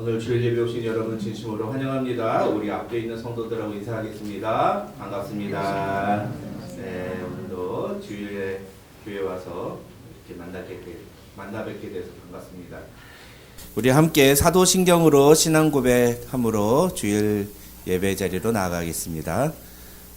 오늘 주일 예배 오신 여러분 진심으로 환영합니다. 우리 앞에 있는 성도들하고 인사하겠습니다. 반갑습니다. 네, 오늘도 주일에 교회 와서 이렇게 만나 뵙게 돼서 반갑습니다. 우리 함께 사도신경으로 신앙 고백함으로 주일 예배 자리로 나아가겠습니다.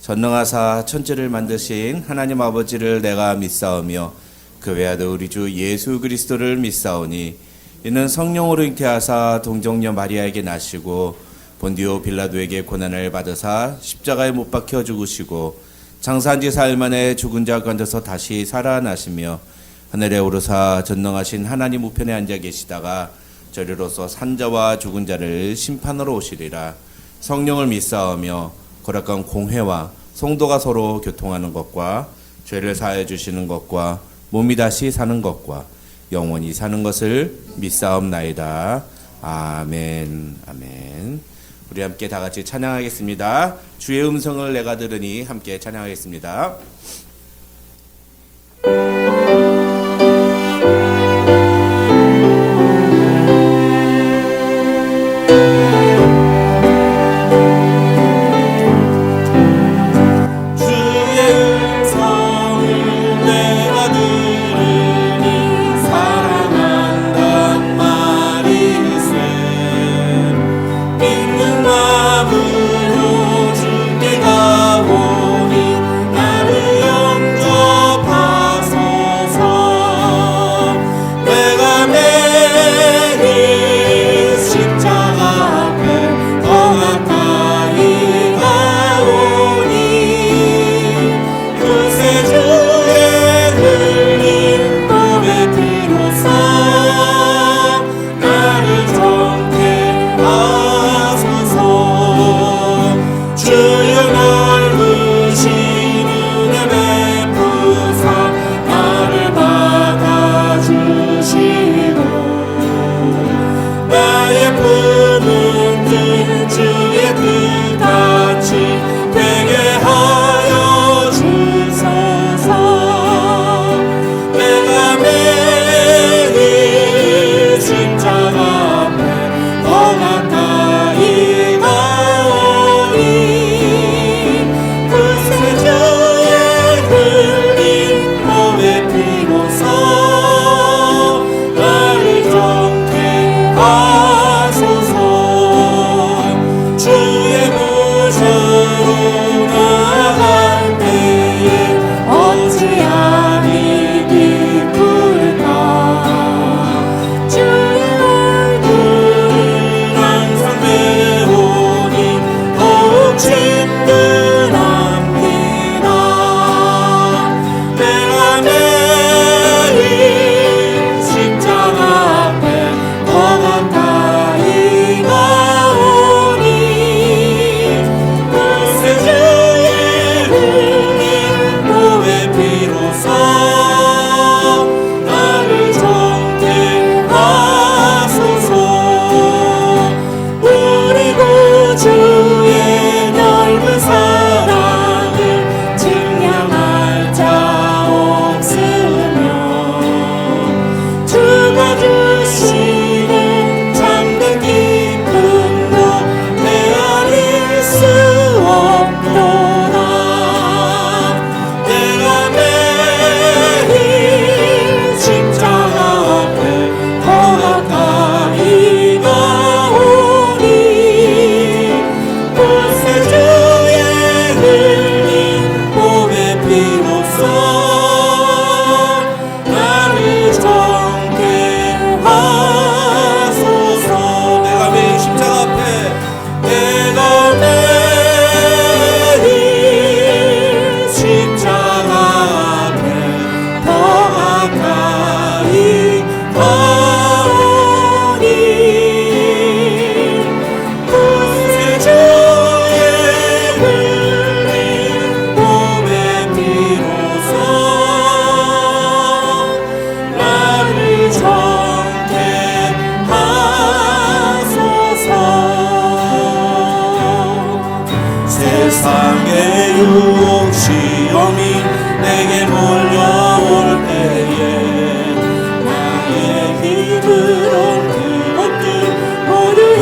전능하사 천지를 만드신 하나님 아버지를 내가 믿사오며 그 외아들 우리 주 예수 그리스도를 믿사오니 이는 성령으로 잉태하사 동정녀 마리아에게 나시고 본디오 빌라도에게 고난을 받으사 십자가에 못 박혀 죽으시고 장사한 지 사흘 만에 죽은 자 가운데서 다시 살아나시며 하늘에 오르사 전능하신 하나님 우편에 앉아 계시다가 저리로서 산자와 죽은 자를 심판하러 오시리라. 성령을 믿사오며 거룩한 공회와 성도가 서로 교통하는 것과 죄를 사하여 주시는 것과 몸이 다시 사는 것과 영원히 사는 것을 믿사옵나이다. 아멘. 아멘. 우리 함께 다 같이 찬양하겠습니다. 주의 음성을 내가 들으니 함께 찬양하겠습니다. 힘으로 그것들 모두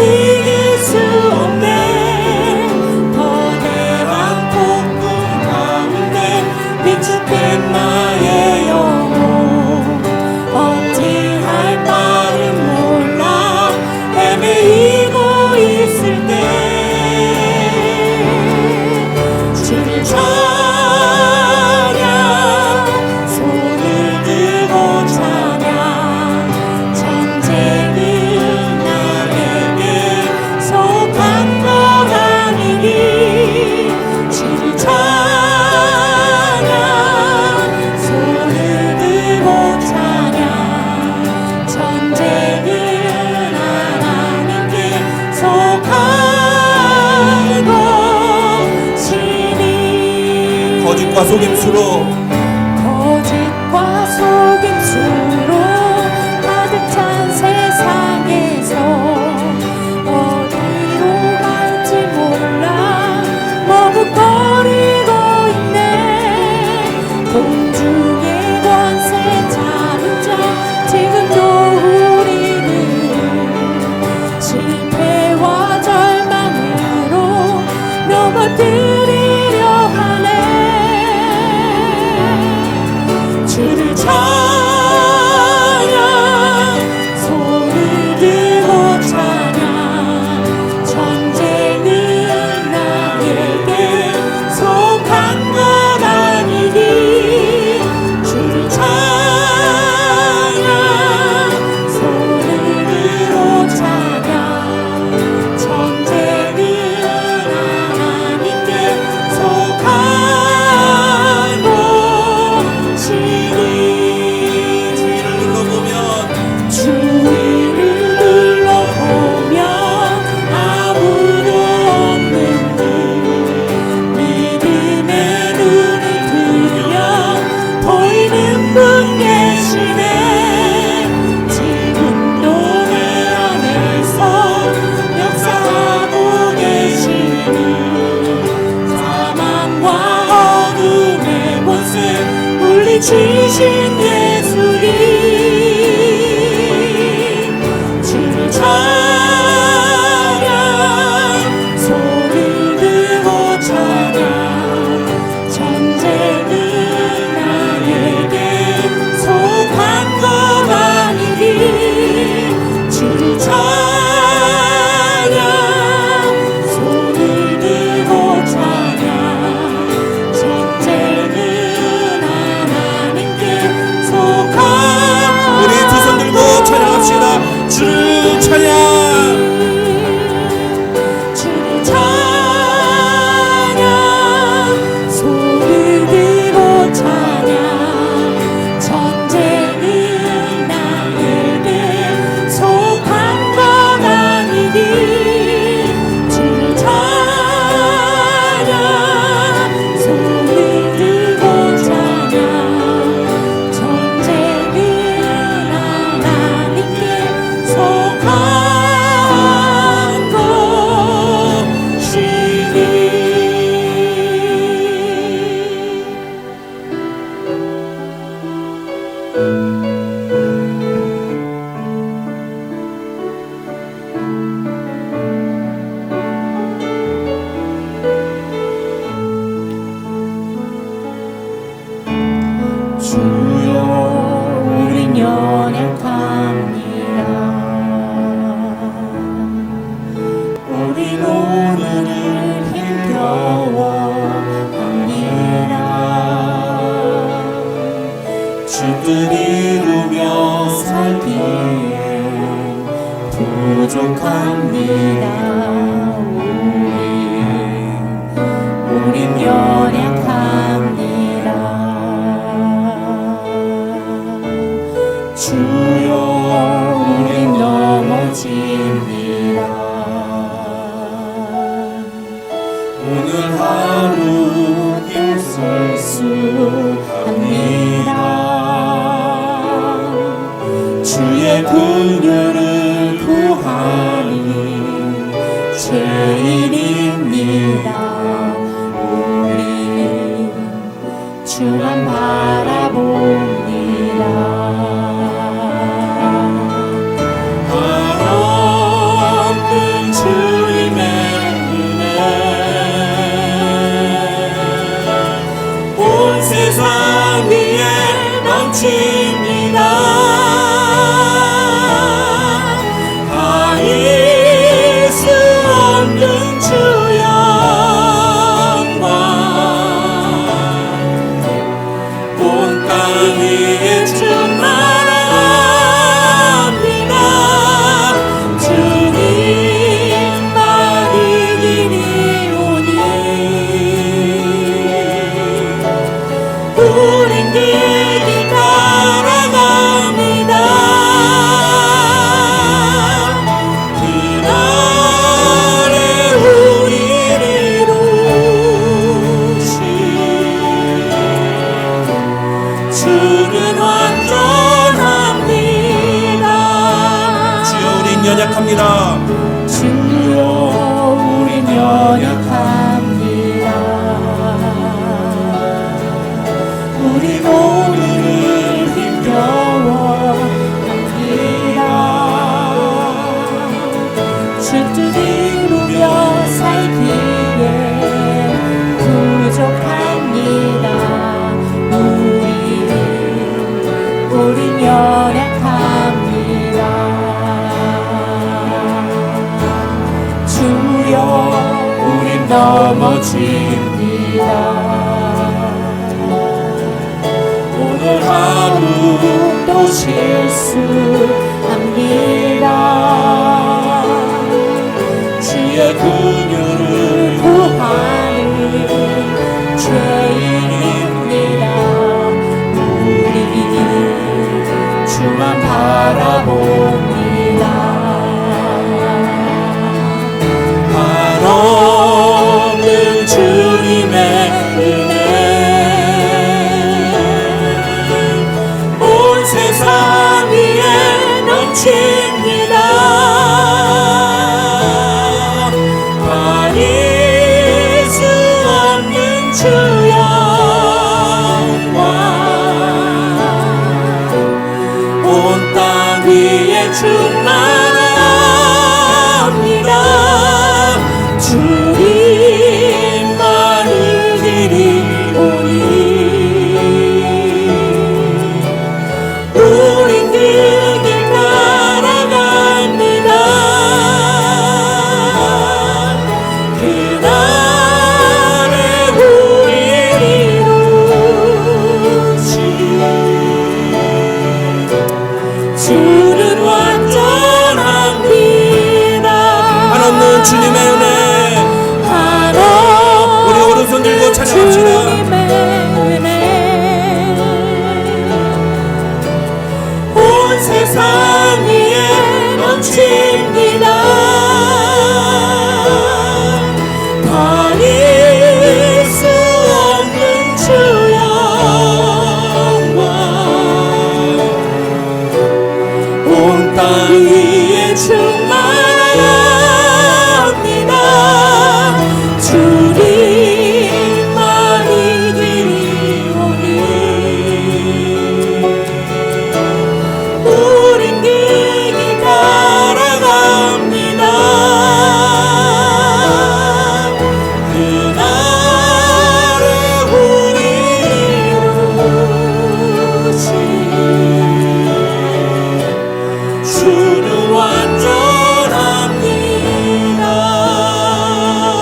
속임수로 가득 찬 세상에서 어디로 갈지 몰라 머뭇거리고 있네. 공중의 권세 잡은 자 지금도 우리는 실패와 절망으로 넘어뜨리려 하네. 주를 찬양 손을 들고 찬양 전쟁은 나에게 속한 것 아니니. 주를 찬양 손을 들고 찬양 전쟁은 하나님께 속한 것이니. 주위를 둘러보면 아무도 없는 듯 믿음의 눈을 뜨면 보이는 분 계시네. 지금도 내 안에서 역사하고 계시니 사망과 어둠의 권세 물리치신 예수님. 주를 찬양 손을 들고 찬양 전쟁은 나에게 속한 것 아니니. 주를 찬양 손을 들고 찬양 전쟁은 하나님께 속한 우리 두 손 들고 찬양합시다. 주를 찬양. 주를 찬양 손을 들고 찬양 전쟁은 나에게 속한 것 아니니. 주를 찬양 손을 들고 찬양 전쟁은 하나님께 속한 것이니. 주여 우린 연약합니다. 우린 오늘을 힘겨워합니다. 주 뜻 이루며 살기에 부족합니다. 우린 연약합니다. 주여 우린 넘어집니다. 오늘 하루 힘쓸 수 합니다. 주의 긍휼을 구하니 죄인입니다. 우리 주만 바라봅니다. 한없는 주님의 은혜 온 세상 위에 넘칩니다. 다할 수 없는 주 영광 온 땅 위에 충만합니다. 주님만 이기리오니 우린 그 길 따라갑니다. 그날에 우리 연약합니다. 주여 우린 연약합니다. 우린 오늘을 힘겨워합니다. 주 뜻 이루며 살기에 부족합니다. 우린 연약합니다. 주여 우린 넘어집니다. 오늘 하루 또 실수합니다. 주의 긍휼을 구하는 죄인입니다. 우리 주만 바라봅니다. 한없는 주님의 은혜 온 세상 위에 넘칩니다. 가릴 수 없는 주 영광 온 땅 위에 충만합니다. 주님만을 드리오니 우린 그 길 따라갑니다. 그날에 우리를 이루시 주는 완전합니다. 한없는 주님의 은혜, 우리 오른손 들고 찬양합시다. 온 세상 위에 넘칩니다. 가릴 수 없는 주 영광 온 땅 위에 충만합니다. 주님만이 드리오니 우린 그 길 따라갑니다. 그날에 우리를 이루시 주는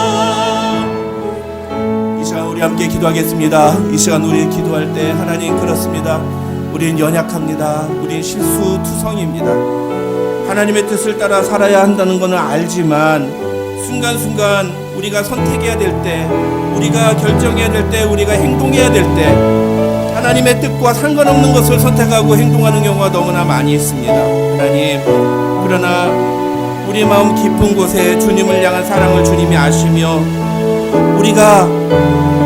완전합니다. 이 시간 우리 함께 기도하겠습니다. 이 시간 우리 기도할 때 하나님 그렇습니다. 우린 연약합니다. 우린 실수투성입니다. 하나님의 뜻을 따라 살아야 한다는 것은 알지만 순간순간 우리가 선택해야 될 때, 우리가 결정해야 될 때, 우리가 행동해야 될 때 하나님의 뜻과 상관없는 것을 선택하고 행동하는 경우가 너무나 많이 있습니다. 하나님, 그러나 우리 마음 깊은 곳에 주님을 향한 사랑을 주님이 아시며 우리가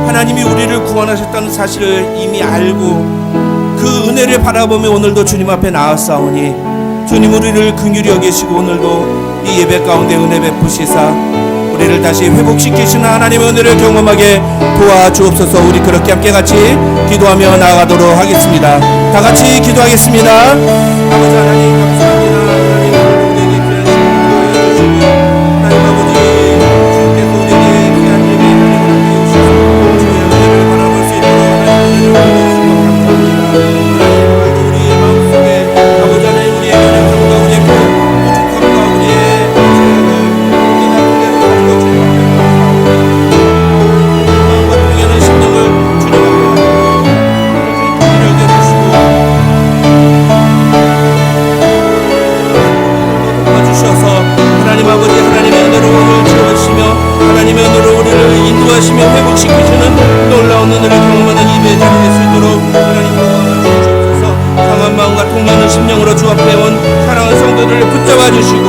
하나님이 우리를 구원하셨다는 사실을 이미 알고 그 은혜를 바라보며 오늘도 주님 앞에 나아싸우니 주님 우리를 긍휼히 여기시고 오늘도 이 예배 가운데 은혜 베푸시사 우리를 다시 회복시키시는 하나님의 은혜를 경험하게 도와주옵소서. 우리 그렇게 함께 같이 기도하며 나아가도록 하겠습니다. 다 같이 기도하겠습니다. 아버지 하나님 감사합니다. 하나님 우리에게 귀한 시간을 주시고 하나님 아버지 주께서 우리에게 귀한 예배 하나님 주셔서 주의 은혜를 바라볼 수 있도록 하나님 은혜를 주시고 감사합니다. 하나님 오늘도 우리의 마음속에 아버지 하나님 우리의 연약함과 우리의 부족함과 우리의 죄를 깨닫는 대로 가지고 주님 앞에 마음과 통하는 심령을 주님 앞에 긍휼히 여겨주시고 도와주셔서 하나님 아버지 하나님의 은혜로 오늘 채워주시며 하나님의 은혜로 우리를 인도하시며 회복시키시는 놀라운 은혜를 경험하는 예배 자리 될 수 있도록 하나님 도와주옵소서. 강한 마음과 통하는 심령으로 주 앞에 온 사랑하는 성도들을 붙잡아 주시고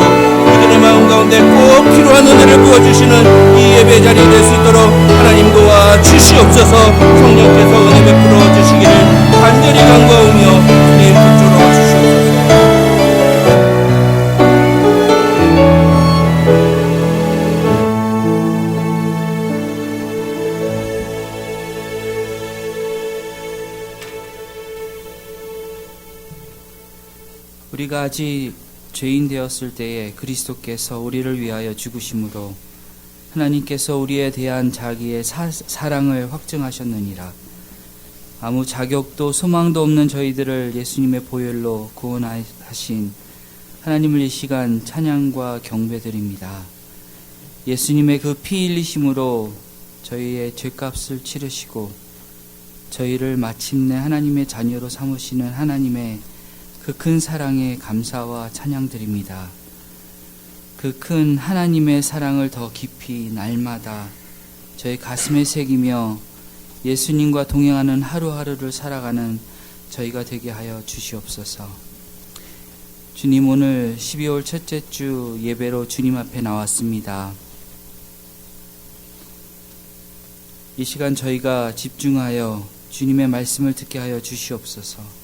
그들의 마음 가운데 꼭 필요한 은혜를 부어주시는 이 예배 자리 될 수 있도록 하나님 도와주시옵소서. 성령께서 은혜 베풀어 주시기를 간절히 간구하오며 주님 붙들어 주시옵소서. 우리가 아직 죄인 되었을 때에 그리스도께서 우리를 위하여 죽으심으로 하나님께서 우리에 대한 자기의 사랑을 확증하셨느니라. 아무 자격도 소망도 없는 저희들을 예수님의 보혈로 구원하신 하나님을 이 시간 찬양과 경배드립니다. 예수님의 그 피 흘리심으로 저희의 죄값을 치르시고 저희를 마침내 하나님의 자녀로 삼으시는 하나님의 그 큰 사랑에 감사와 찬양드립니다. 그 큰 하나님의 사랑을 더 깊이 날마다 저희 가슴에 새기며 예수님과 동행하는 하루하루를 살아가는 저희가 되게 하여 주시옵소서. 주님, 오늘 12월 첫째 주 예배로 주님 앞에 나왔습니다. 이 시간 저희가 집중하여 주님의 말씀을 듣게 하여 주시옵소서.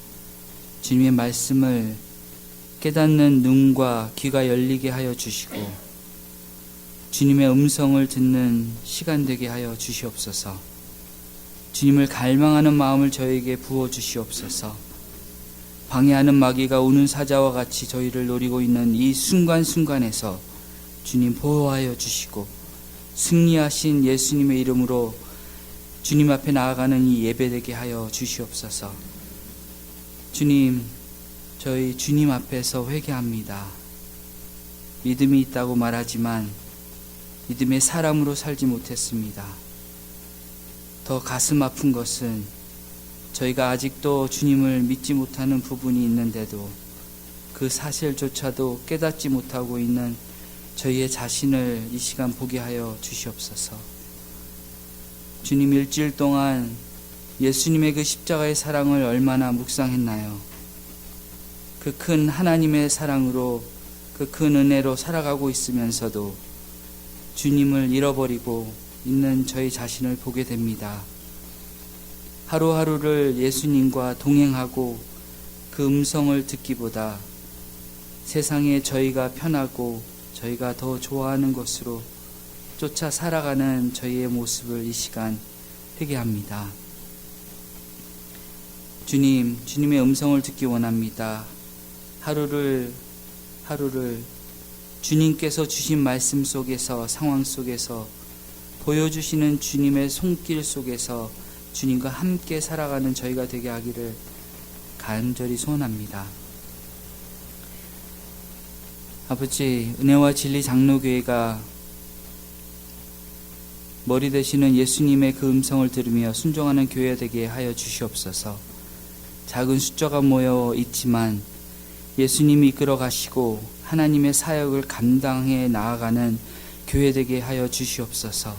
주님의 말씀을 깨닫는 눈과 귀가 열리게 하여 주시고 주님의 음성을 듣는 시간 되게 하여 주시옵소서. 주님을 갈망하는 마음을 저에게 부어 주시옵소서. 방해하는 마귀가 우는 사자와 같이 저희를 노리고 있는 이 순간순간에서 주님 보호하여 주시고 승리하신 예수님의 이름으로 주님 앞에 나아가는 이 예배되게 하여 주시옵소서. 주님, 저희 주님 앞에서 회개합니다. 믿음이 있다고 말하지만 믿음의 사람으로 살지 못했습니다. 더 가슴 아픈 것은 저희가 아직도 주님을 믿지 못하는 부분이 있는데도 그 사실조차도 깨닫지 못하고 있는 저희의 자신을 이 시간 보게 하여 주시옵소서. 주님, 일주일 동안 예수님의 그 십자가의 사랑을 얼마나 묵상했나요? 그 큰 하나님의 사랑으로 그 큰 은혜로 살아가고 있으면서도 주님을 잃어버리고 있는 저희 자신을 보게 됩니다. 하루하루를 예수님과 동행하고 그 음성을 듣기보다 세상에 저희가 편하고 저희가 더 좋아하는 것으로 쫓아 살아가는 저희의 모습을 이 시간 회개합니다. 주님, 주님의 음성을 듣기 원합니다. 하루를 주님께서 주신 말씀 속에서, 상황 속에서 보여주시는 주님의 손길 속에서 주님과 함께 살아가는 저희가 되게 하기를 간절히 소원합니다. 아버지, 은혜와 진리 장로교회가 머리 되시는 예수님의 그 음성을 들으며 순종하는 교회 되게 하여 주시옵소서. 작은 숫자가 모여 있지만 예수님이 이끌어 가시고 하나님의 사역을 감당해 나아가는 교회 되게 하여 주시옵소서.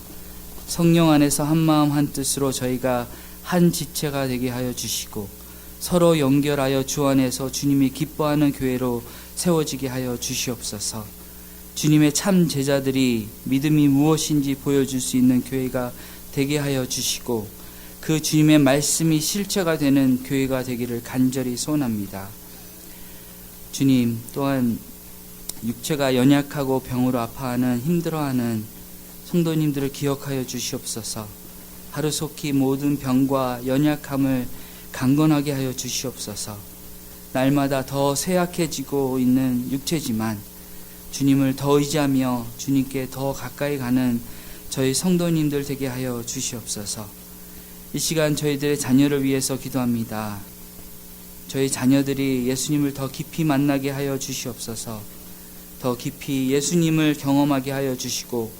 성령 안에서 한 마음 한 뜻으로 저희가 한 지체가 되게 하여 주시고 서로 연결하여 주 안에서 주님이 기뻐하는 교회로 세워지게 하여 주시옵소서. 주님의 참 제자들이 믿음이 무엇인지 보여줄 수 있는 교회가 되게 하여 주시고 그 주님의 말씀이 실체가 되는 교회가 되기를 간절히 소원합니다. 주님, 또한 육체가 연약하고 병으로 아파하는 힘들어하는 성도님들을 기억하여 주시옵소서. 하루속히 모든 병과 연약함을 강건하게 하여 주시옵소서. 날마다 더 쇠약해지고 있는 육체지만 주님을 더 의지하며 주님께 더 가까이 가는 저희 성도님들 되게 하여 주시옵소서. 이 시간 저희들의 자녀를 위해서 기도합니다. 저희 자녀들이 예수님을 더 깊이 만나게 하여 주시옵소서. 더 깊이 예수님을 경험하게 하여 주시고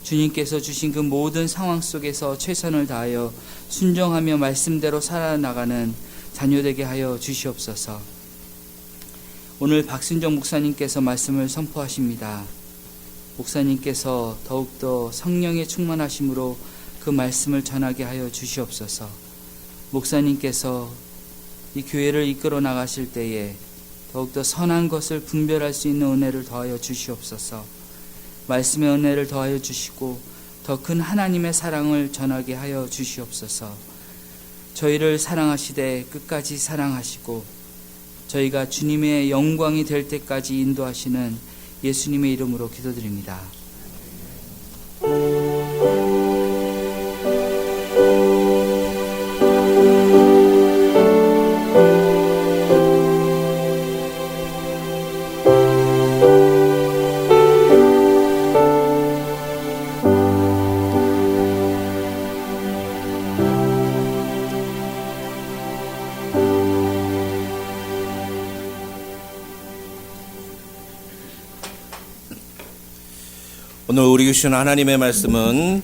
주님께서 주신 그 모든 상황 속에서 최선을 다하여 순종하며 말씀대로 살아나가는 자녀 되게 하여 주시옵소서. 오늘 박순정 목사님께서 말씀을 선포하십니다. 목사님께서 더욱더 성령의 충만하심으로 그 말씀을 전하게 하여 주시옵소서. 목사님께서 이 교회를 이끌어 나가실 때에 더욱더 선한 것을 분별할 수 있는 은혜를 더하여 주시옵소서. 말씀의 은혜를 더하여 주시고 더 큰 하나님의 사랑을 전하게 하여 주시옵소서. 저희를 사랑하시되 끝까지 사랑하시고 저희가 주님의 영광이 될 때까지 인도하시는 예수님의 이름으로 기도드립니다. 오늘 우리 주신 하나님의 말씀은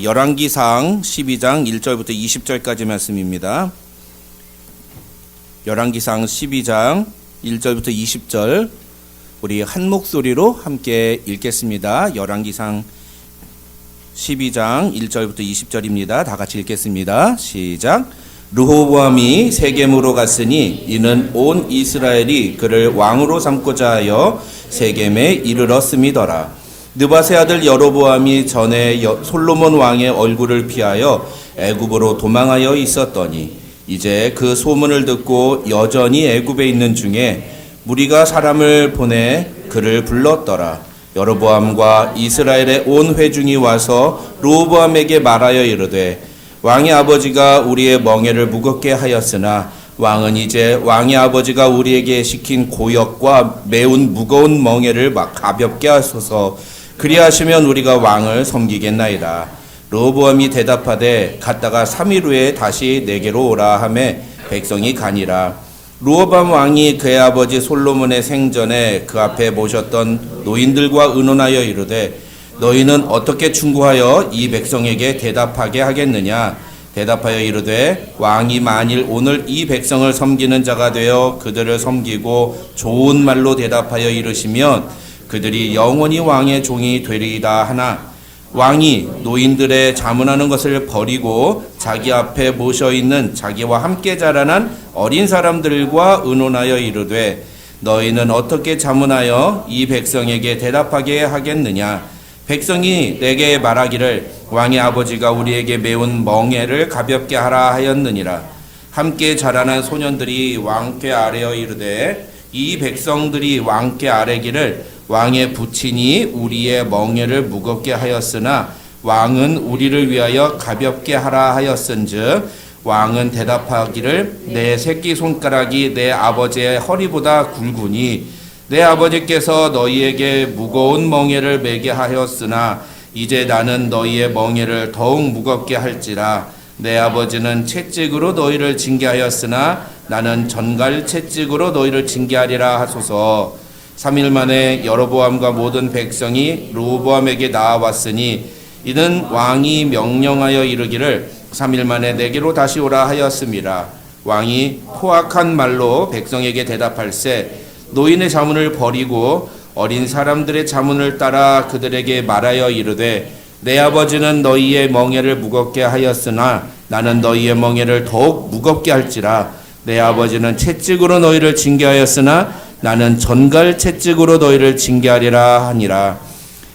열왕기상 12장 1절부터 20절까지 말씀입니다. 열왕기상 12장 1절부터 20절 우리 한 목소리로 함께 읽겠습니다. 열왕기상 12장 1절부터 20절입니다. 다 같이 읽겠습니다. 시작. 르호보암이 세겜으로 갔으니 이는 온 이스라엘이 그를 왕으로 삼고자 하여 세겜에 이르렀음이더라. 느밧의 아들 여로보암이 전에 솔로몬 왕의 얼굴을 피하여 애굽으로 도망하여 있었더니 이제 그 소문을 듣고 여전히 애굽에 있는 중에 무리가 사람을 보내 그를 불렀더라. 여로보암과 이스라엘의 온 회중이 와서 르호보암에게 말하여 이르되 왕의 아버지가 우리의 멍에를 무겁게 하였으나 왕은 이제 왕의 아버지가 우리에게 시킨 고역과 매운 무거운 멍에를 가볍게 하소서. 그리하시면 우리가 왕을 섬기겠나이다. 르호보암이 대답하되 갔다가 3일 후에 다시 내게로 오라 하매 백성이 가니라. 르호보암 왕이 그의 아버지 솔로몬의 생전에 그 앞에 모셨던 노인들과 의논하여 이르되 너희는 어떻게 충고하여 이 백성에게 대답하게 하겠느냐. 대답하여 이르되 왕이 만일 오늘 이 백성을 섬기는 자가 되어 그들을 섬기고 좋은 말로 대답하여 이르시면 그들이 영원히 왕의 종이 되리이다 하나 왕이 노인들의 자문하는 것을 버리고 자기 앞에 모셔 있는 자기와 함께 자라난 어린 사람들과 의논하여 이르되 너희는 어떻게 자문하여 이 백성에게 대답하게 하겠느냐. 백성이 내게 말하기를 왕의 아버지가 우리에게 매운 멍에를 가볍게 하라 하였느니라. 함께 자라난 소년들이 왕께 아뢰어 이르되 이 백성들이 왕께 아뢰기를 왕의 부친이 우리의 멍에를 무겁게 하였으나 왕은 우리를 위하여 가볍게 하라 하였은즉 왕은 대답하기를 내 새끼 손가락이 내 아버지의 허리보다 굵으니 내 아버지께서 너희에게 무거운 멍에를 매게 하였으나 이제 나는 너희의 멍에를 더욱 무겁게 할지라. 내 아버지는 채찍으로 너희를 징계하였으나 나는 전갈 채찍으로 너희를 징계하리라 하소서. 3일 만에 여로보암과 모든 백성이 르호보암에게 나아왔으니 이는 왕이 명령하여 이르기를 3일 만에 내게로 다시 오라 하였음이라. 왕이 포악한 말로 백성에게 대답할세 노인의 자문을 버리고 어린 사람들의 자문을 따라 그들에게 말하여 이르되 내 아버지는 너희의 멍에를 무겁게 하였으나 나는 너희의 멍에를 더욱 무겁게 할지라. 내 아버지는 채찍으로 너희를 징계하였으나 나는 전갈 채찍으로 너희를 징계하리라 하니라.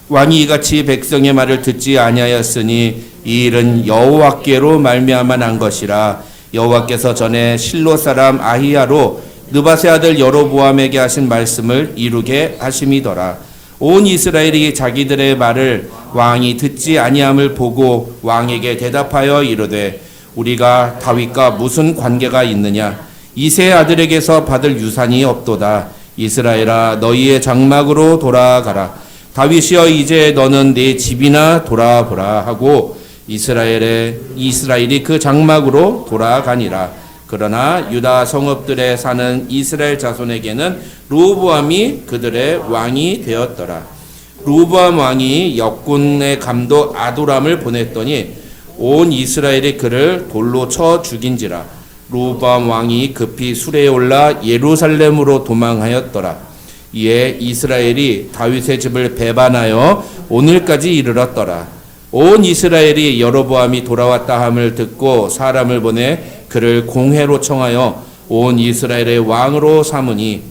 왕이 이같이 백성의 말을 듣지 아니하였으니 이 일은 여호와께로 말미암아 난 것이라. 여호와께서 전에 실로 사람 아히야로 느밧의 아들 여로보암에게 하신 말씀을 이루게 하심이더라. 온 이스라엘이 자기들의 말을 왕이 듣지 아니함을 보고 왕에게 대답하여 이르되 우리가 다윗과 무슨 관계가 있느냐. 이새의 아들에게서 받을 유산이 없도다. 이스라엘아 너희의 장막으로 돌아가라. 다윗이여 이제 너는 네 집이나 돌아보라 하고 이스라엘이 그 장막으로 돌아가니라. 그러나 유다 성읍들에 사는 이스라엘 자손에게는 르호보암이 그들의 왕이 되었더라. 르호보암 왕이 역군의 감독 아도람을 보냈더니 온 이스라엘이 그를 돌로 쳐 죽인지라. 르호보암 왕이 급히 수레에 올라 예루살렘으로 도망하였더라. 이에 이스라엘이 다윗의 집을 배반하여 오늘까지 이르렀더라. 온 이스라엘이 여로보암이 돌아왔다 함을 듣고 사람을 보내 그를 공회로 청하여 온 이스라엘의 왕으로 삼으니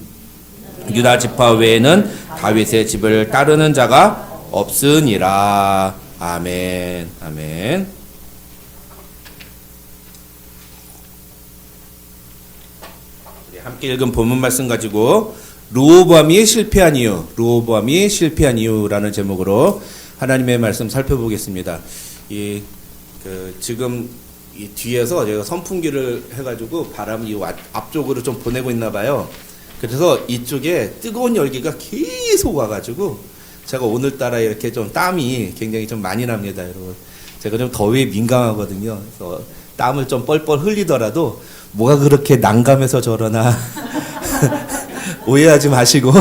유다 지파 외에는 다윗의 집을 따르는 자가 없으니라. 아멘. 아멘. 함께 읽은 본문 말씀 가지고 르호보암이 실패한 이유라는 제목으로 하나님의 말씀 살펴보겠습니다. 지금 이 뒤에서 제가 선풍기를 해가지고 바람이 앞쪽으로 좀 보내고 있나 봐요. 그래서 이쪽에 뜨거운 열기가 계속 와가지고 제가 오늘따라 이렇게 좀 땀이 굉장히 좀 많이 납니다, 여러분. 제가 좀 더위에 민감하거든요. 그래서 땀을 좀 뻘뻘 흘리더라도 뭐가 그렇게 난감해서 저러나 오해하지 마시고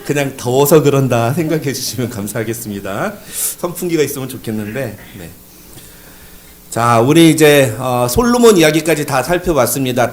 그냥 더워서 그런다 생각해 주시면 감사하겠습니다. 선풍기가 있으면 좋겠는데. 네. 자, 우리 이제 솔로몬 이야기까지 다 살펴봤습니다.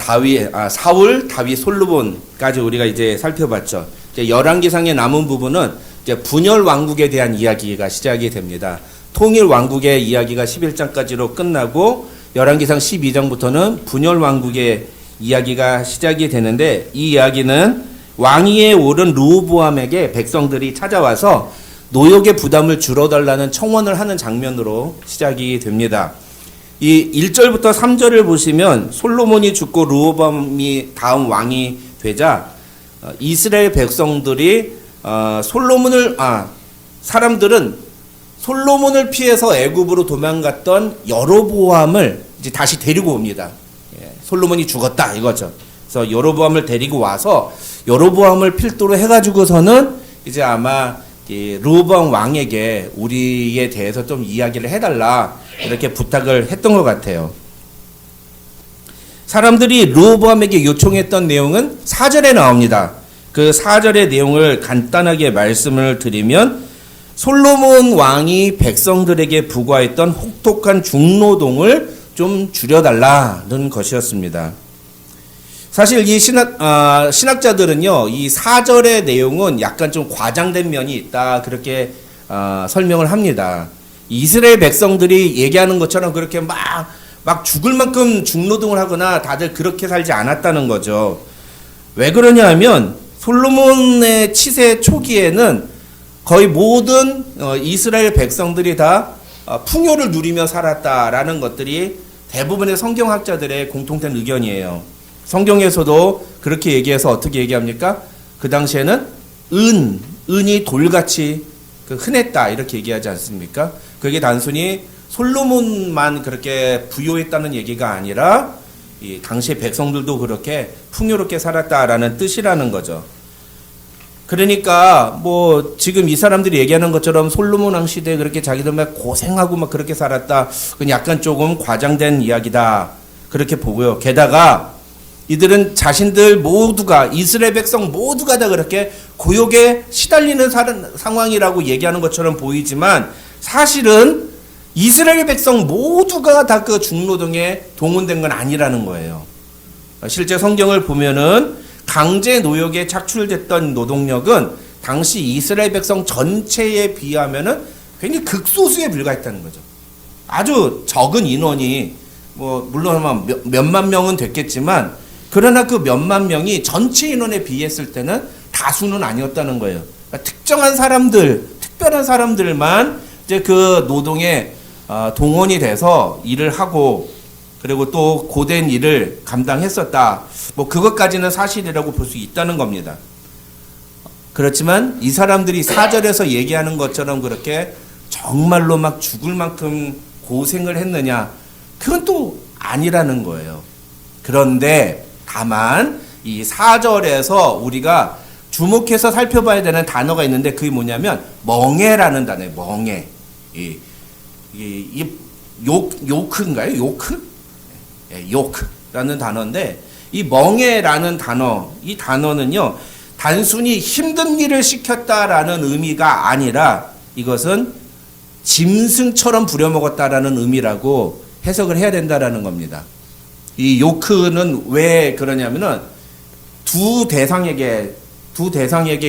사울, 다윗, 솔로몬까지 우리가 이제 살펴봤죠. 이제 열왕기상의 남은 부분은 이제 분열 왕국에 대한 이야기가 시작이 됩니다. 통일 왕국의 이야기가 11장까지로 끝나고 열왕기상 12장부터는 분열 왕국의 이야기가 시작이 되는데, 이 이야기는 왕위에 오른 르호보암에게 백성들이 찾아와서 노역의 부담을 줄여달라는 청원을 하는 장면으로 시작이 됩니다. 이 1절부터 3절을 보시면 솔로몬이 죽고 르호보암이 다음 왕이 되자 이스라엘 백성들이 사람들은 솔로몬을 피해서 애굽으로 도망갔던 여로보암을 이제 다시 데리고 옵니다. 솔로몬이 죽었다 이거죠. 그래서 여로보암을 데리고 와서 여로보암을 필두로 해가지고서는 이제 아마 르호보암 왕에게 우리에 대해서 좀 이야기를 해달라 이렇게 부탁을 했던 것 같아요. 사람들이 르호보암에게 요청했던 내용은 4절에 나옵니다. 그 4절의 내용을 간단하게 말씀을 드리면, 솔로몬 왕이 백성들에게 부과했던 혹독한 중노동을 좀 줄여달라는 것이었습니다. 사실 이 신학자들은요, 이 4절의 내용은 약간 좀 과장된 면이 있다 그렇게 설명을 합니다. 이스라엘 백성들이 얘기하는 것처럼 그렇게 막 죽을 만큼 중노동을 하거나 다들 그렇게 살지 않았다는 거죠. 왜 그러냐 하면 솔로몬의 치세 초기에는 거의 모든 이스라엘 백성들이 다 풍요를 누리며 살았다라는 것들이 대부분의 성경학자들의 공통된 의견이에요. 성경에서도 그렇게 얘기해서 어떻게 얘기합니까? 그 당시에는 은이 돌같이 흔했다 이렇게 얘기하지 않습니까? 그게 단순히 솔로몬만 그렇게 부유했다는 얘기가 아니라 이 당시 백성들도 그렇게 풍요롭게 살았다라는 뜻이라는 거죠. 그러니까 뭐 지금 이 사람들이 얘기하는 것처럼 솔로몬 왕 시대에 그렇게 자기들 막 고생하고 막 그렇게 살았다, 그건 약간 조금 과장된 이야기다 그렇게 보고요. 게다가 이들은 자신들 모두가, 이스라엘 백성 모두가 다 그렇게 고역에 시달리는 상황이라고 얘기하는 것처럼 보이지만, 사실은 이스라엘 백성 모두가 다 그 중노동에 동원된 건 아니라는 거예요. 실제 성경을 보면은 강제 노역에 착출됐던 노동력은 당시 이스라엘 백성 전체에 비하면은 굉장히 극소수에 불과했다는 거죠. 아주 적은 인원이, 뭐 물론 몇만 명은 됐겠지만, 그러나 그 몇만 명이 전체 인원에 비했을 때는 다수는 아니었다는 거예요. 그러니까 특정한 사람들, 특별한 사람들만 이제 그 노동에 동원이 돼서 일을 하고, 그리고 또 고된 일을 감당했었다. 뭐 그것까지는 사실이라고 볼 수 있다는 겁니다. 그렇지만 이 사람들이 4절에서 얘기하는 것처럼 그렇게 정말로 막 죽을 만큼 고생을 했느냐? 그건 또 아니라는 거예요. 그런데 다만 이 4절에서 우리가 주목해서 살펴봐야 되는 단어가 있는데, 그게 뭐냐면 멍에라는 단어예요. 멍에. 요크인가요? 요크라는 단어인데, 이 멍에라는 단어, 이 단어는요, 단순히 힘든 일을 시켰다라는 의미가 아니라 이것은 짐승처럼 부려먹었다라는 의미라고 해석을 해야 된다라는 겁니다. 이 요크는 왜 그러냐면은 두 대상에게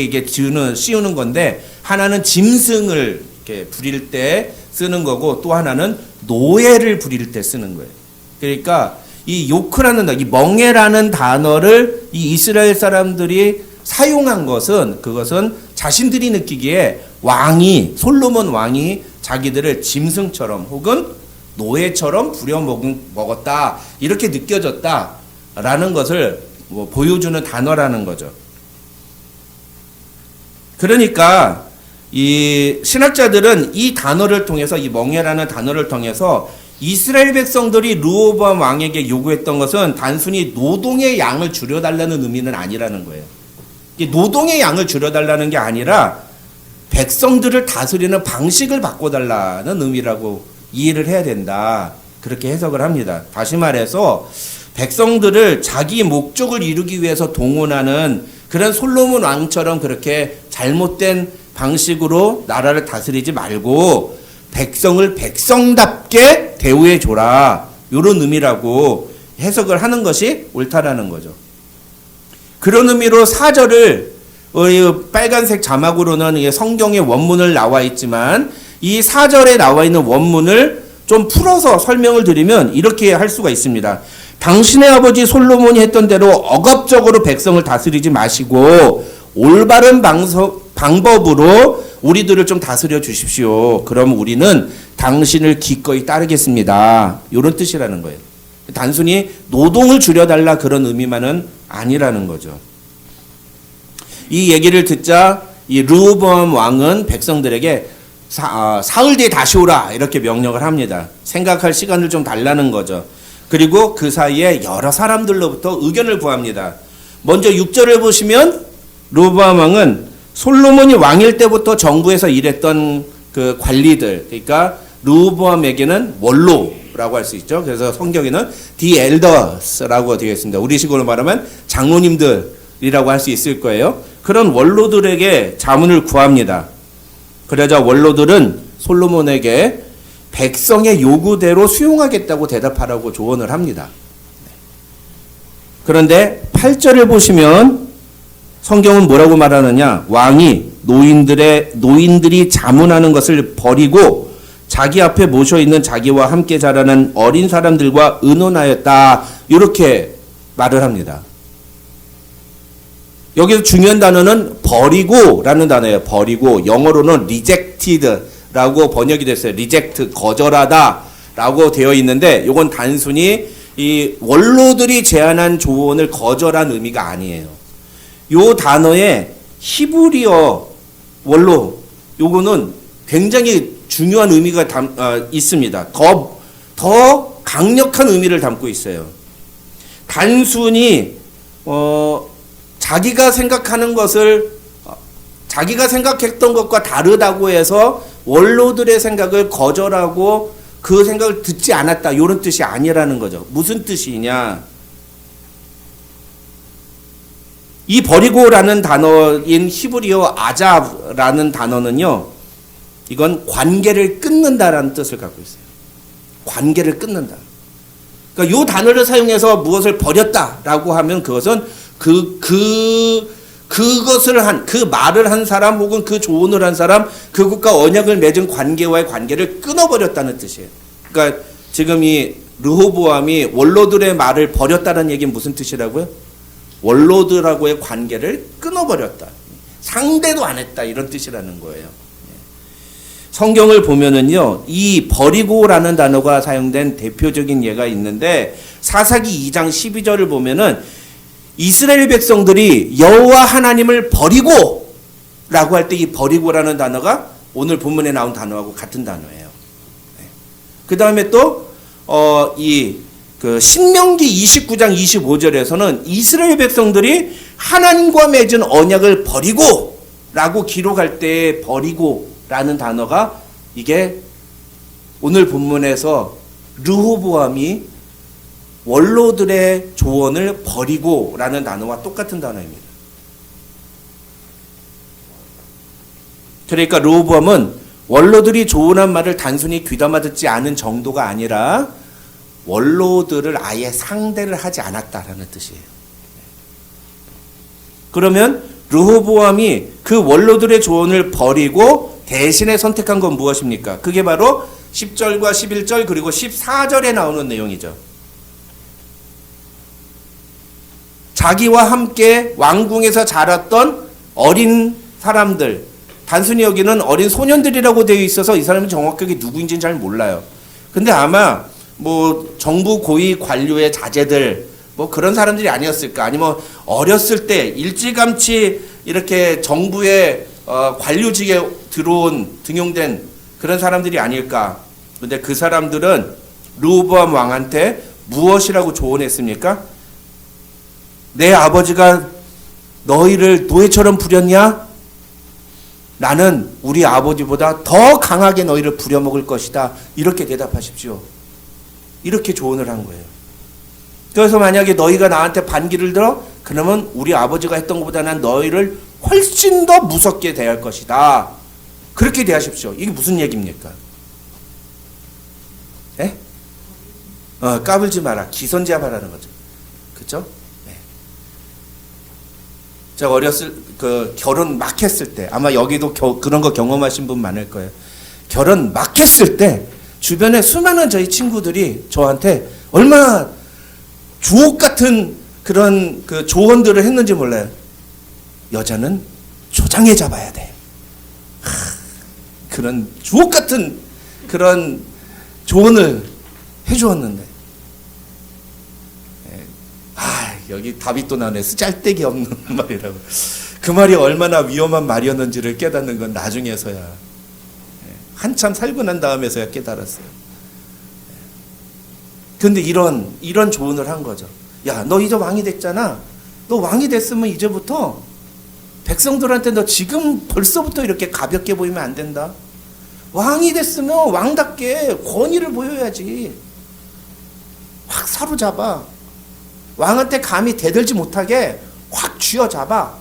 이게 씌우는 건데, 하나는 짐승을 이렇게 부릴 때 쓰는 거고, 또 하나는 노예를 부릴 때 쓰는 거예요. 그러니까 이 요크라는, 이 멍에라는 단어를 이 이스라엘 사람들이 사용한 것은, 그것은 자신들이 느끼기에 솔로몬 왕이 자기들을 짐승처럼 혹은 노예처럼 부려먹었다, 이렇게 느껴졌다라는 것을 보여주는 단어라는 거죠. 그러니까 이 신학자들은 이 단어를 통해서, 이 멍에라는 단어를 통해서 이스라엘 백성들이 르호보암 왕에게 요구했던 것은 단순히 노동의 양을 줄여달라는 의미는 아니라는 거예요. 노동의 양을 줄여달라는 게 아니라 백성들을 다스리는 방식을 바꿔달라는 의미라고 이해를 해야 된다, 그렇게 해석을 합니다. 다시 말해서 백성들을 자기 목적을 이루기 위해서 동원하는 그런 솔로몬 왕처럼 그렇게 잘못된 방식으로 나라를 다스리지 말고 백성을 백성답게 대우해 줘라. 이런 의미라고 해석을 하는 것이 옳다라는 거죠. 그런 의미로 4절을 빨간색 자막으로는 성경의 원문을 나와 있지만 이 4절에 나와 있는 원문을 좀 풀어서 설명을 드리면 이렇게 할 수가 있습니다. 당신의 아버지 솔로몬이 했던 대로 억압적으로 백성을 다스리지 마시고 올바른 방법으로 우리들을 좀 다스려 주십시오. 그럼 우리는 당신을 기꺼이 따르겠습니다. 이런 뜻이라는 거예요. 단순히 노동을 줄여달라 그런 의미만은 아니라는 거죠. 이 얘기를 듣자 이 르호보암 왕은 백성들에게 사흘 뒤에 다시 오라 이렇게 명령을 합니다. 생각할 시간을 좀 달라는 거죠. 그리고 그 사이에 여러 사람들로부터 의견을 구합니다. 먼저 6절을 보시면 르호보암 왕은 솔로몬이 왕일 때부터 정부에서 일했던 그 관리들, 그러니까 르호보암에게는 원로라고 할 수 있죠. 그래서 성경에는 the elders라고 되어 있습니다. 우리식으로 말하면 장로님들이라고 할 수 있을 거예요. 그런 원로들에게 자문을 구합니다. 그러자 원로들은 솔로몬에게 백성의 요구대로 수용하겠다고 대답하라고 조언을 합니다. 그런데 8절을 보시면 성경은 뭐라고 말하느냐? 왕이 노인들이 자문하는 것을 버리고 자기 앞에 모셔 있는 자기와 함께 자라는 어린 사람들과 의논하였다. 이렇게 말을 합니다. 여기서 중요한 단어는 버리고라는 단어예요. 버리고 영어로는 rejected라고 번역이 됐어요. reject 거절하다라고 되어 있는데 이건 단순히 이 원로들이 제안한 조언을 거절한 의미가 아니에요. 요 단어의 히브리어 원로 요거는 굉장히 중요한 의미가 있습니다. 더 강력한 의미를 담고 있어요. 단순히 자기가 생각하는 것을 자기가 생각했던 것과 다르다고 해서 원로들의 생각을 거절하고 그 생각을 듣지 않았다 이런 뜻이 아니라는 거죠. 무슨 뜻이냐? 이 버리고라는 단어인 히브리어 아잡라는 단어는요, 이건 관계를 끊는다라는 뜻을 갖고 있어요. 관계를 끊는다. 그러니까 이 단어를 사용해서 무엇을 버렸다라고 하면 그것은 그것을 그 말을 한 사람 혹은 그 조언을 한 사람, 그것과 언약을 맺은 관계와의 관계를 끊어버렸다는 뜻이에요. 그러니까 지금 이 르호보암이 원로들의 말을 버렸다는 얘기는 무슨 뜻이라고요? 원로들하고의 관계를 끊어버렸다. 상대도 안 했다. 이런 뜻이라는 거예요. 성경을 보면은요, 이 버리고라는 단어가 사용된 대표적인 예가 있는데 사사기 2장 12절을 보면은 이스라엘 백성들이 여호와 하나님을 버리고 라고 할 때 이 버리고라는 단어가 오늘 본문에 나온 단어하고 같은 단어예요. 그 다음에 또 신명기 29장 25절에서는 이스라엘 백성들이 하나님과 맺은 언약을 버리고 라고 기록할 때 버리고라는 단어가 이게 오늘 본문에서 르호보암이 원로들의 조언을 버리고라는 단어와 똑같은 단어입니다. 그러니까 르호보암은 원로들이 조언한 말을 단순히 귀담아 듣지 않은 정도가 아니라 원로들을 아예 상대를 하지 않았다라는 뜻이에요. 그러면 르호보암이 그 원로들의 조언을 버리고 대신에 선택한 건 무엇입니까? 그게 바로 10절과 11절 그리고 14절에 나오는 내용이죠. 자기와 함께 왕궁에서 자랐던 어린 사람들, 단순히 여기는 어린 소년들이라고 되어 있어서 이 사람이 정확하게 누구인지는 잘 몰라요. 근데 아마 뭐 정부 고위 관료의 자제들 뭐 그런 사람들이 아니었을까? 아니면 어렸을 때 일찌감치 이렇게 정부의 관료직에 등용된 그런 사람들이 아닐까? 근데 그 사람들은 르호보암 왕한테 무엇이라고 조언했습니까? 내 아버지가 너희를 노예처럼 부렸냐? 나는 우리 아버지보다 더 강하게 너희를 부려먹을 것이다. 이렇게 대답하십시오. 이렇게 조언을 한 거예요. 그래서 만약에 너희가 나한테 반기를 들어 그러면 우리 아버지가 했던 것보다는 너희를 훨씬 더 무섭게 대할 것이다. 그렇게 대하십시오. 이게 무슨 얘기입니까? 예? 까불지 마라. 기선제압하라는 거죠. 그렇죠? 네. 제가 결혼 막 했을 때, 아마 여기도 그런 거 경험하신 분 많을 거예요. 결혼 막 했을 때 주변에 수많은 저희 친구들이 저한테 얼마나 주옥 같은 그런 그 조언들을 했는지 몰라요. 여자는 초장에 잡아야 돼. 그런 주옥 같은 그런 조언을 해주었는데, 여기 답이 또 나네. 쓰잘데기 없는 말이라고. 그 말이 얼마나 위험한 말이었는지를 깨닫는 건 나중에서야, 한참 살고 난 다음에서야 깨달았어요. 근데 이런 조언을 한 거죠. 야, 너 이제 왕이 됐잖아. 너 왕이 됐으면 이제부터 백성들한테 너 지금 벌써부터 이렇게 가볍게 보이면 안 된다. 왕이 됐으면 왕답게 권위를 보여야지. 확 사로잡아. 왕한테 감히 대들지 못하게 확 쥐어잡아.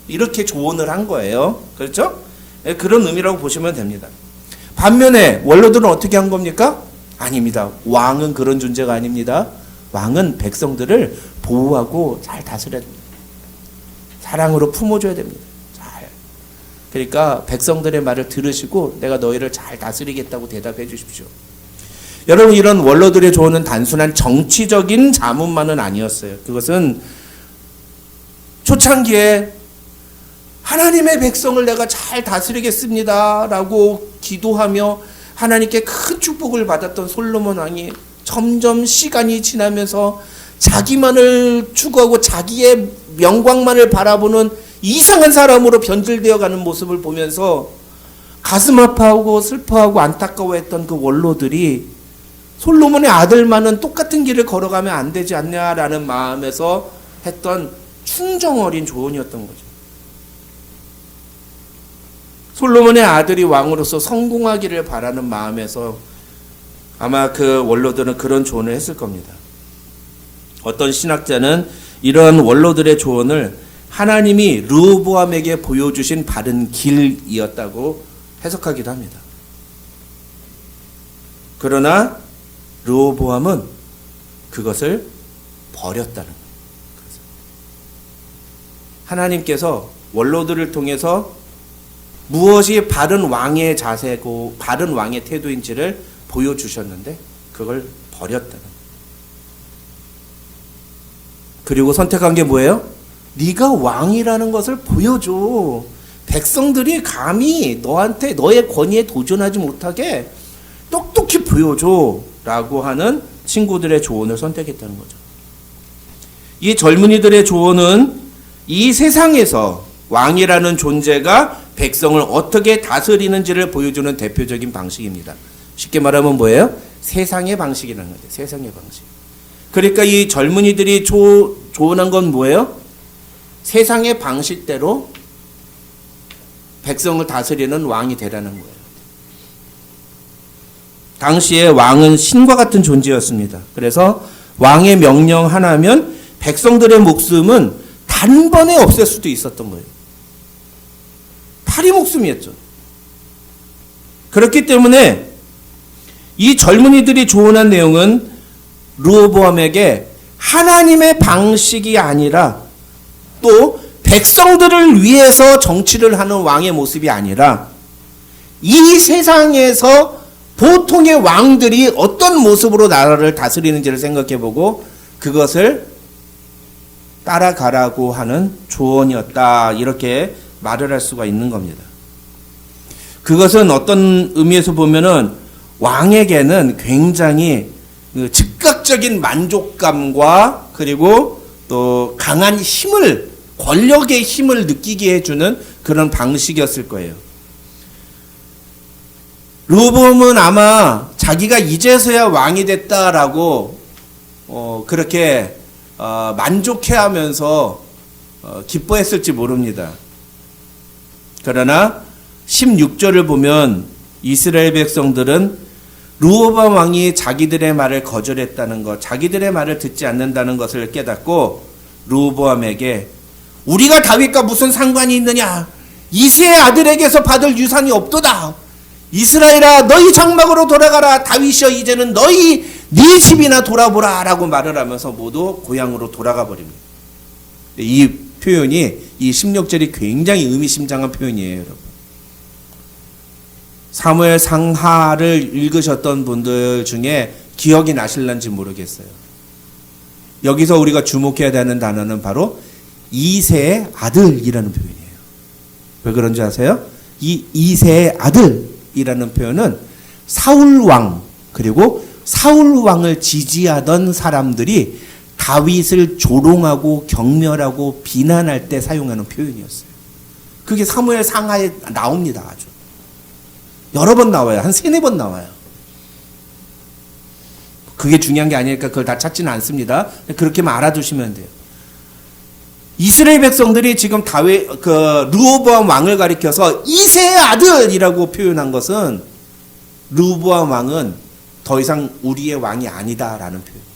이렇게 조언을 한 거예요. 그렇죠? 그런 의미라고 보시면 됩니다. 반면에 원로들은 어떻게 한 겁니까? 아닙니다. 왕은 그런 존재가 아닙니다. 왕은 백성들을 보호하고 잘 다스려야 됩니다. 사랑으로 품어줘야 됩니다. 잘. 그러니까 백성들의 말을 들으시고 내가 너희를 잘 다스리겠다고 대답해 주십시오. 여러분, 이런 원로들의 조언은 단순한 정치적인 자문만은 아니었어요. 그것은 초창기에 하나님의 백성을 내가 잘 다스리겠습니다 라고 기도하며 하나님께 큰 축복을 받았던 솔로몬 왕이 점점 시간이 지나면서 자기만을 추구하고 자기의 영광만을 바라보는 이상한 사람으로 변질되어 가는 모습을 보면서 가슴 아파하고 슬퍼하고 안타까워했던 그 원로들이 솔로몬의 아들만은 똑같은 길을 걸어가면 안 되지 않냐라는 마음에서 했던 충정 어린 조언이었던 거죠. 솔로몬의 아들이 왕으로서 성공하기를 바라는 마음에서 아마 그 원로들은 그런 조언을 했을 겁니다. 어떤 신학자는 이런 원로들의 조언을 하나님이 르호보암에게 보여주신 바른 길이었다고 해석하기도 합니다. 그러나 르호보암은 그것을 버렸다는 거예요. 하나님께서 원로들을 통해서 무엇이 바른 왕의 자세고 바른 왕의 태도인지를 보여주셨는데 그걸 버렸다는 거예요. 그리고 선택한 게 뭐예요? 네가 왕이라는 것을 보여줘. 백성들이 감히 너한테 너의 권위에 도전하지 못하게 똑똑히 보여줘 라고 하는 친구들의 조언을 선택했다는 거죠. 이 젊은이들의 조언은 이 세상에서 왕이라는 존재가 백성을 어떻게 다스리는지를 보여주는 대표적인 방식입니다. 쉽게 말하면 뭐예요? 세상의 방식이라는 거죠. 세상의 방식. 그러니까 이 젊은이들이 조언한 건 뭐예요? 세상의 방식대로 백성을 다스리는 왕이 되라는 거예요. 당시에 왕은 신과 같은 존재였습니다. 그래서 왕의 명령 하나면 백성들의 목숨은 단번에 없앨 수도 있었던 거예요. 파리 목숨이었죠. 그렇기 때문에 이 젊은이들이 조언한 내용은 르호보암에게 하나님의 방식이 아니라 또 백성들을 위해서 정치를 하는 왕의 모습이 아니라 이 세상에서 보통의 왕들이 어떤 모습으로 나라를 다스리는지를 생각해보고 그것을 따라가라고 하는 조언이었다. 이렇게 말을 할 수가 있는 겁니다. 그것은 어떤 의미에서 보면은 왕에게는 굉장히 즉각적인 만족감과 그리고 또 강한 힘을, 권력의 힘을 느끼게 해주는 그런 방식이었을 거예요. 르호보암은 아마 자기가 이제서야 왕이 됐다라고 그렇게 만족해하면서 기뻐했을지 모릅니다. 그러나 16절을 보면 이스라엘 백성들은 르호보암 왕이 자기들의 말을 거절했다는 것, 자기들의 말을 듣지 않는다는 것을 깨닫고 르호보암에게 우리가 다윗과 무슨 상관이 있느냐? 이새의 아들에게서 받을 유산이 없도다. 이스라엘아 너희 장막으로 돌아가라. 다윗이여 이제는 너희 네 집이나 돌아보라 라고 말을 하면서 모두 고향으로 돌아가 버립니다. 이 표현이 이 16절이 굉장히 의미심장한 표현이에요, 여러분. 사무엘 상하를 읽으셨던 분들 중에 기억이 나실런지 모르겠어요. 여기서 우리가 주목해야 되는 단어는 바로 이새의 아들이라는 표현이에요. 왜 그런지 아세요? 이 이새의 아들이라는 표현은 사울 왕 그리고 사울 왕을 지지하던 사람들이 다윗을 조롱하고 경멸하고 비난할 때 사용하는 표현이었어요. 그게 사무엘 상하에 나옵니다. 아주 여러 번 나와요. 한 3-4번 나와요. 그게 중요한 게 아니니까 그걸 다 찾지는 않습니다. 그렇게만 알아두시면 돼요. 이스라엘 백성들이 지금 르호보암 왕을 가리켜서 이새의 아들이라고 표현한 것은 르호보암 왕은 더 이상 우리의 왕이 아니다라는 표현.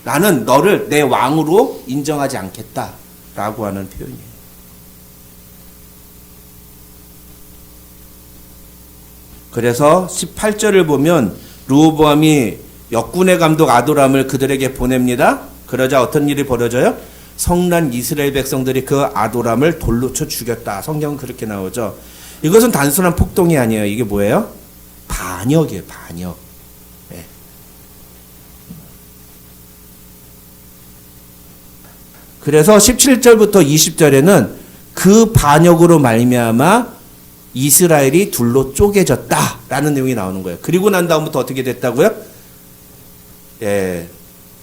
나는 너를 내 왕으로 인정하지 않겠다라고 하는 표현이에요. 그래서 18절을 보면 르호보암이 역군의 감독 아도람을 그들에게 보냅니다. 그러자 어떤 일이 벌어져요? 성난 이스라엘 백성들이 그 아도람을 돌로 쳐 죽였다. 성경은 그렇게 나오죠. 이것은 단순한 폭동이 아니에요. 이게 뭐예요? 반역이에요. 반역. 네. 그래서 17절부터 20절에는 그 반역으로 말미암아 이스라엘이 둘로 쪼개졌다라는 내용이 나오는 거예요. 그리고 난 다음부터 어떻게 됐다고요? 예,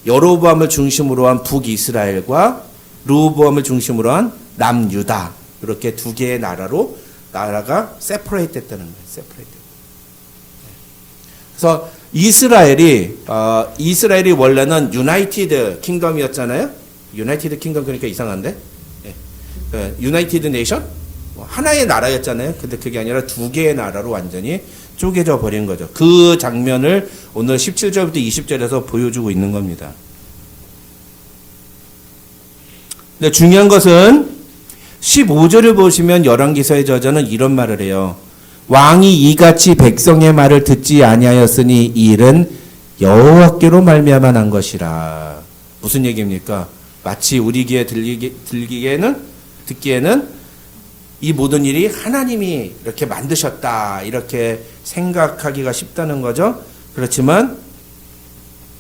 여로보암을 중심으로 한 북이스라엘과 르호보암을 중심으로 한 남유다 이렇게 두 개의 나라가 세퍼레이트 됐다는 거예요. 세퍼레이트. 그래서 이스라엘이 원래는 유나이티드 킹덤이었잖아요. 유나이티드 킹덤 그러니까 이상한데? 예, 유나이티드 네이션? 하나의 나라였잖아요. 근데 그게 아니라 두 개의 나라로 완전히 쪼개져 버린 거죠. 그 장면을 오늘 17절부터 20절에서 보여주고 있는 겁니다. 근데 중요한 것은 15절을 보시면 열왕기서의 저자는 이런 말을 해요. 왕이 이같이 백성의 말을 듣지 아니하였으니 이 일은 여호와께로 말미암아 난 것이라. 무슨 얘기입니까? 마치 우리 귀에 듣기에는 이 모든 일이 하나님이 이렇게 만드셨다 이렇게 생각하기가 쉽다는 거죠. 그렇지만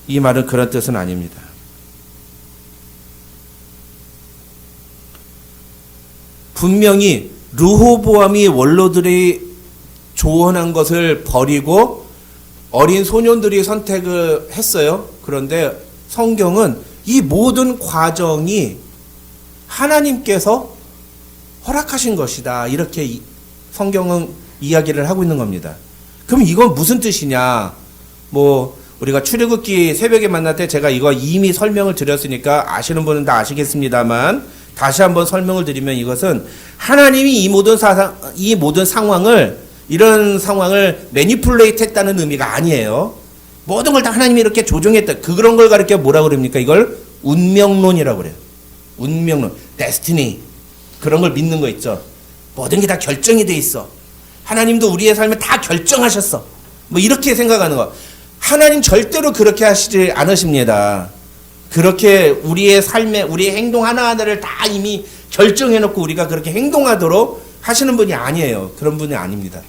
이 말은 그런 뜻은 아닙니다. 분명히 르호보암이 원로들이 조언한 것을 버리고 어린 소년들이 선택을 했어요. 그런데 성경은 이 모든 과정이 하나님께서 허락하신 것이다. 이렇게 성경은 이야기를 하고 있는 겁니다. 그럼 이건 무슨 뜻이냐? 우리가 출애굽기 새벽에 만날 때 제가 이거 이미 설명을 드렸으니까 아시는 분은 다 아시겠습니다만 다시 한번 설명을 드리면 이것은 하나님이 이 모든 상황을 이런 상황을 매니플레이트 했다는 의미가 아니에요. 모든 걸 다 하나님이 이렇게 조종했다. 그런 걸 가르쳐 뭐라고 그럽니까? 이걸 운명론이라고 그래요. 운명론, 데스티니. 그런 걸 믿는 거 있죠. 모든 게 다 결정이 돼 있어. 하나님도 우리의 삶을 다 결정하셨어. 이렇게 생각하는 거. 하나님 절대로 그렇게 하시지 않으십니다. 그렇게 우리의 삶에 우리의 행동 하나하나를 다 이미 결정해놓고 우리가 그렇게 행동하도록 하시는 분이 아니에요. 그런 분이 아닙니다.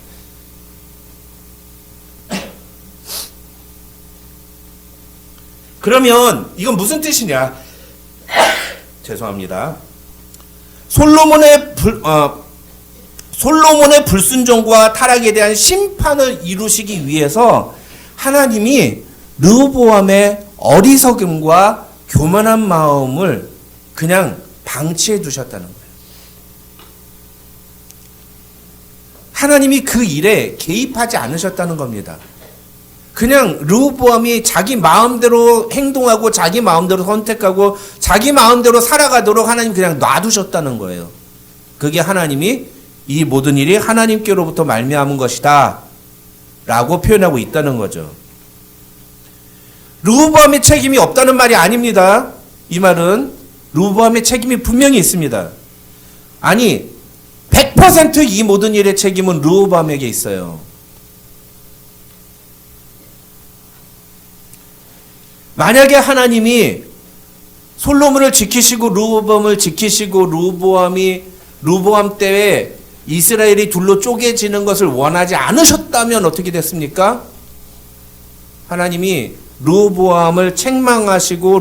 그러면 이건 무슨 뜻이냐? 죄송합니다. 솔로몬의 불순종과 타락에 대한 심판을 이루시기 위해서 하나님이 르호보암의 어리석음과 교만한 마음을 그냥 방치해 두셨다는 거예요. 하나님이 그 일에 개입하지 않으셨다는 겁니다. 그냥 르호보암이 자기 마음대로 행동하고 자기 마음대로 선택하고 자기 마음대로 살아가도록 하나님 그냥 놔두셨다는 거예요. 그게 하나님이 이 모든 일이 하나님께로부터 말미암은 것이다 라고 표현하고 있다는 거죠. 르호보암의 책임이 없다는 말이 아닙니다. 이 말은 르호보암의 책임이 분명히 있습니다. 아니 100% 이 모든 일의 책임은 르호보암에게 있어요. 만약에 하나님이 솔로몬을 지키시고 르호보암을 지키시고 르호보암 때에 이스라엘이 둘로 쪼개지는 것을 원하지 않으셨다면 어떻게 됐습니까? 하나님이 르호보암을 책망하시고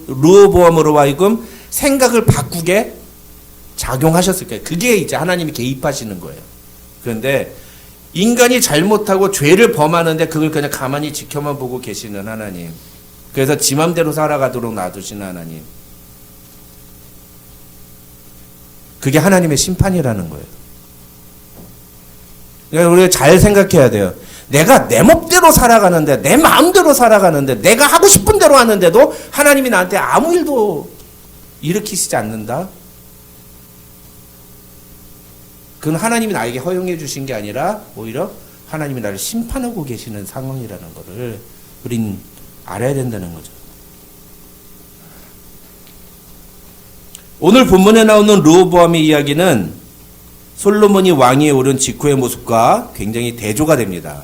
르호보암으로 하여금 생각을 바꾸게 작용하셨을 거예요. 그게 이제 하나님이 개입하시는 거예요. 그런데 인간이 잘못하고 죄를 범하는데 그걸 그냥 가만히 지켜만 보고 계시는 하나님. 그래서 지 맘대로 살아가도록 놔두시는 하나님. 그게 하나님의 심판이라는 거예요. 그러니까 우리가 잘 생각해야 돼요. 내가 내 멋대로 살아가는데, 내 마음대로 살아가는데, 내가 하고 싶은 대로 하는데도 하나님이 나한테 아무 일도 일으키시지 않는다? 그건 하나님이 나에게 허용해 주신 게 아니라 오히려 하나님이 나를 심판하고 계시는 상황이라는 것을 우린 알아야 된다는 거죠. 오늘 본문에 나오는 르호보암의 이야기는 솔로몬이 왕위에 오른 직후의 모습과 굉장히 대조가 됩니다.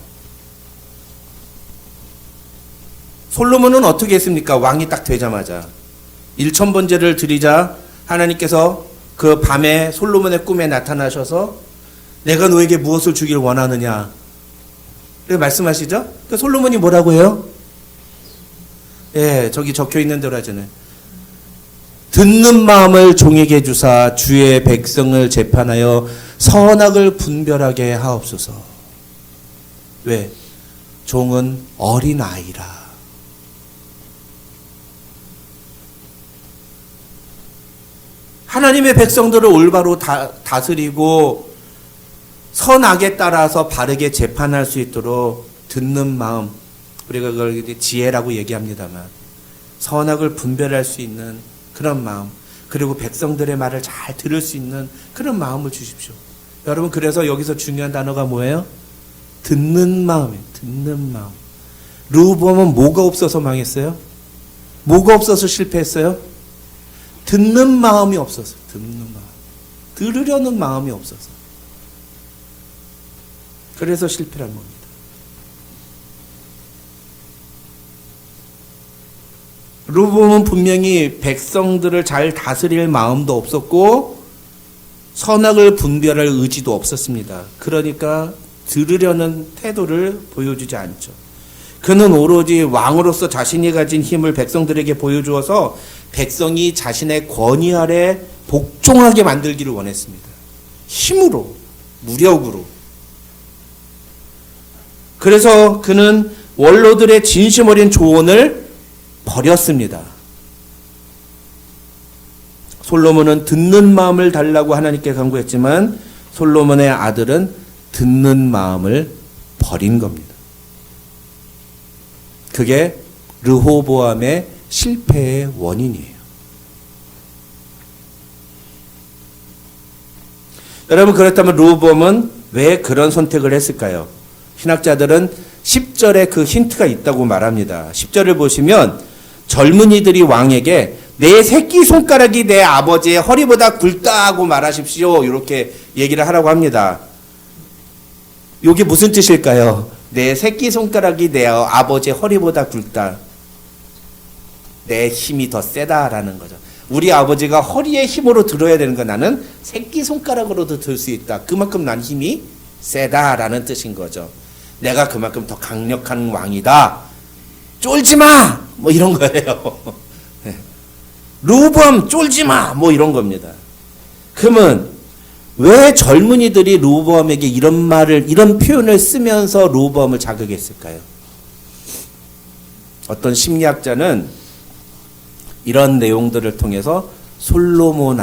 솔로몬은 어떻게 했습니까? 왕이 딱 되자마자 1000번제를 드리자 하나님께서 그 밤에 솔로몬의 꿈에 나타나셔서 내가 너에게 무엇을 주길 원하느냐 이렇게 말씀하시죠? 그 솔로몬이 뭐라고 해요? 예, 저기 적혀 있는 대로 하잖아요. 듣는 마음을 종에게 주사 주의 백성을 재판하여 선악을 분별하게 하옵소서. 왜? 종은 어린아이라. 하나님의 백성들을 올바로 다스리고 선악에 따라서 바르게 재판할 수 있도록 듣는 마음, 우리가 그걸 지혜라고 얘기합니다만 선악을 분별할 수 있는 그런 마음, 그리고 백성들의 말을 잘 들을 수 있는 그런 마음을 주십시오. 여러분, 그래서 여기서 중요한 단어가 뭐예요? 듣는 마음이에요. 듣는 마음. 르호보암은 뭐가 없어서 망했어요? 뭐가 없어서 실패했어요? 듣는 마음이 없어서. 듣는 마음. 들으려는 마음이 없어서. 그래서 실패한 겁니다. 르호보암은 분명히 백성들을 잘 다스릴 마음도 없었고 선악을 분별할 의지도 없었습니다. 그러니까 들으려는 태도를 보여주지 않죠. 그는 오로지 왕으로서 자신이 가진 힘을 백성들에게 보여주어서 백성이 자신의 권위 아래 복종하게 만들기를 원했습니다. 힘으로, 무력으로. 그래서 그는 원로들의 진심 어린 조언을 버렸습니다. 솔로몬은 듣는 마음을 달라고 하나님께 간구했지만 솔로몬의 아들은 듣는 마음을 버린 겁니다. 그게 르호보암의 실패의 원인이에요. 여러분, 그렇다면 르호보암은 왜 그런 선택을 했을까요? 신학자들은 10절에 그 힌트가 있다고 말합니다. 10절을 보시면 젊은이들이 왕에게 내 새끼손가락이 내 아버지의 허리보다 굵다고 말하십시오. 이렇게 얘기를 하라고 합니다. 이게 무슨 뜻일까요? 내 새끼손가락이 내 아버지의 허리보다 굵다. 내 힘이 더 세다라는 거죠. 우리 아버지가 허리의 힘으로 들어야 되는 거 나는 새끼손가락으로도 들 수 있다. 그만큼 난 힘이 세다라는 뜻인 거죠. 내가 그만큼 더 강력한 왕이다. 쫄지 마! 뭐 이런 거예요. 르호보암 쫄지 마! 뭐 이런 겁니다. 그러면 왜 젊은이들이 르호보암에게 이런 표현을 쓰면서 르호보암을 자극했을까요? 어떤 심리학자는 이런 내용들을 통해서 솔로몬이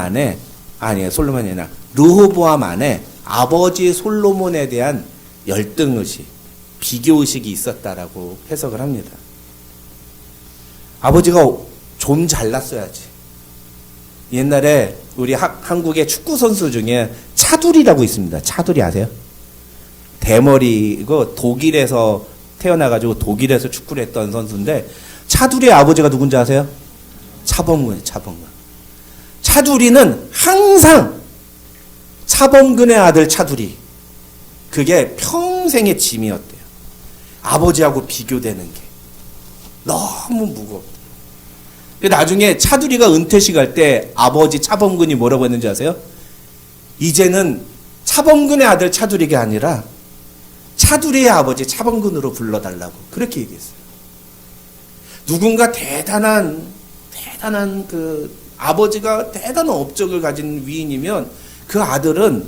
아니라 르호보암 안에 아버지 솔로몬에 대한 열등의식, 비교의식이 있었다라고 해석을 합니다. 아버지가 좀 잘났어야지. 옛날에 우리 한국의 축구 선수 중에 차두리라고 있습니다. 차두리 아세요? 대머리고 독일에서 태어나가지고 독일에서 축구를 했던 선수인데 차두리의 아버지가 누군지 아세요? 차범근이에요. 차두리는 항상 차범근의 아들 차두리, 그게 평생의 짐이었대요. 아버지하고 비교되는 게 너무 무겁다. 나중에 차두리가 은퇴식 할 때 아버지 차범근이 뭐라고 했는지 아세요? 이제는 차범근의 아들 차두리가 아니라 차두리의 아버지 차범근으로 불러달라고 그렇게 얘기했어요. 누군가 대단한 그 아버지가 대단한 업적을 가진 위인이면 그 아들은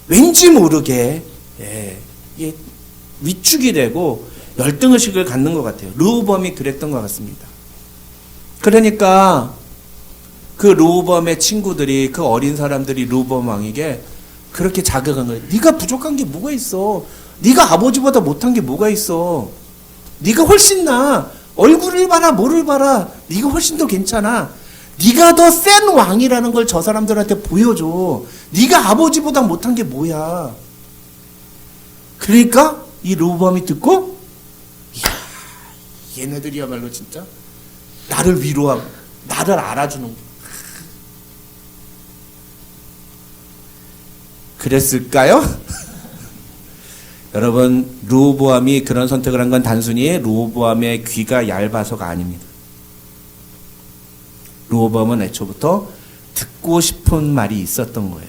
왠지 모르게 위축이 되고 열등의식을 갖는 것 같아요. 르호보암이 그랬던 것 같습니다. 그러니까 그 르호보암의 친구들이, 그 어린 사람들이 르호보암 왕에게 그렇게 자극한 거예요. 네가 부족한 게 뭐가 있어? 네가 아버지보다 못한 게 뭐가 있어? 네가 훨씬 나. 얼굴을 봐라, 뭐를 봐라. 네가 훨씬 더 괜찮아. 네가 더 센 왕이라는 걸 저 사람들한테 보여줘. 네가 아버지보다 못한 게 뭐야? 그러니까 이 르호보암이 듣고, 이야, 얘네들이야말로 진짜 나를 위로하고 나를 알아주는 거. 그랬을까요? 여러분, 르호보암이 그런 선택을 한 건 단순히 르호보암의 귀가 얇아서가 아닙니다. 르호보암은 애초부터 듣고 싶은 말이 있었던 거예요.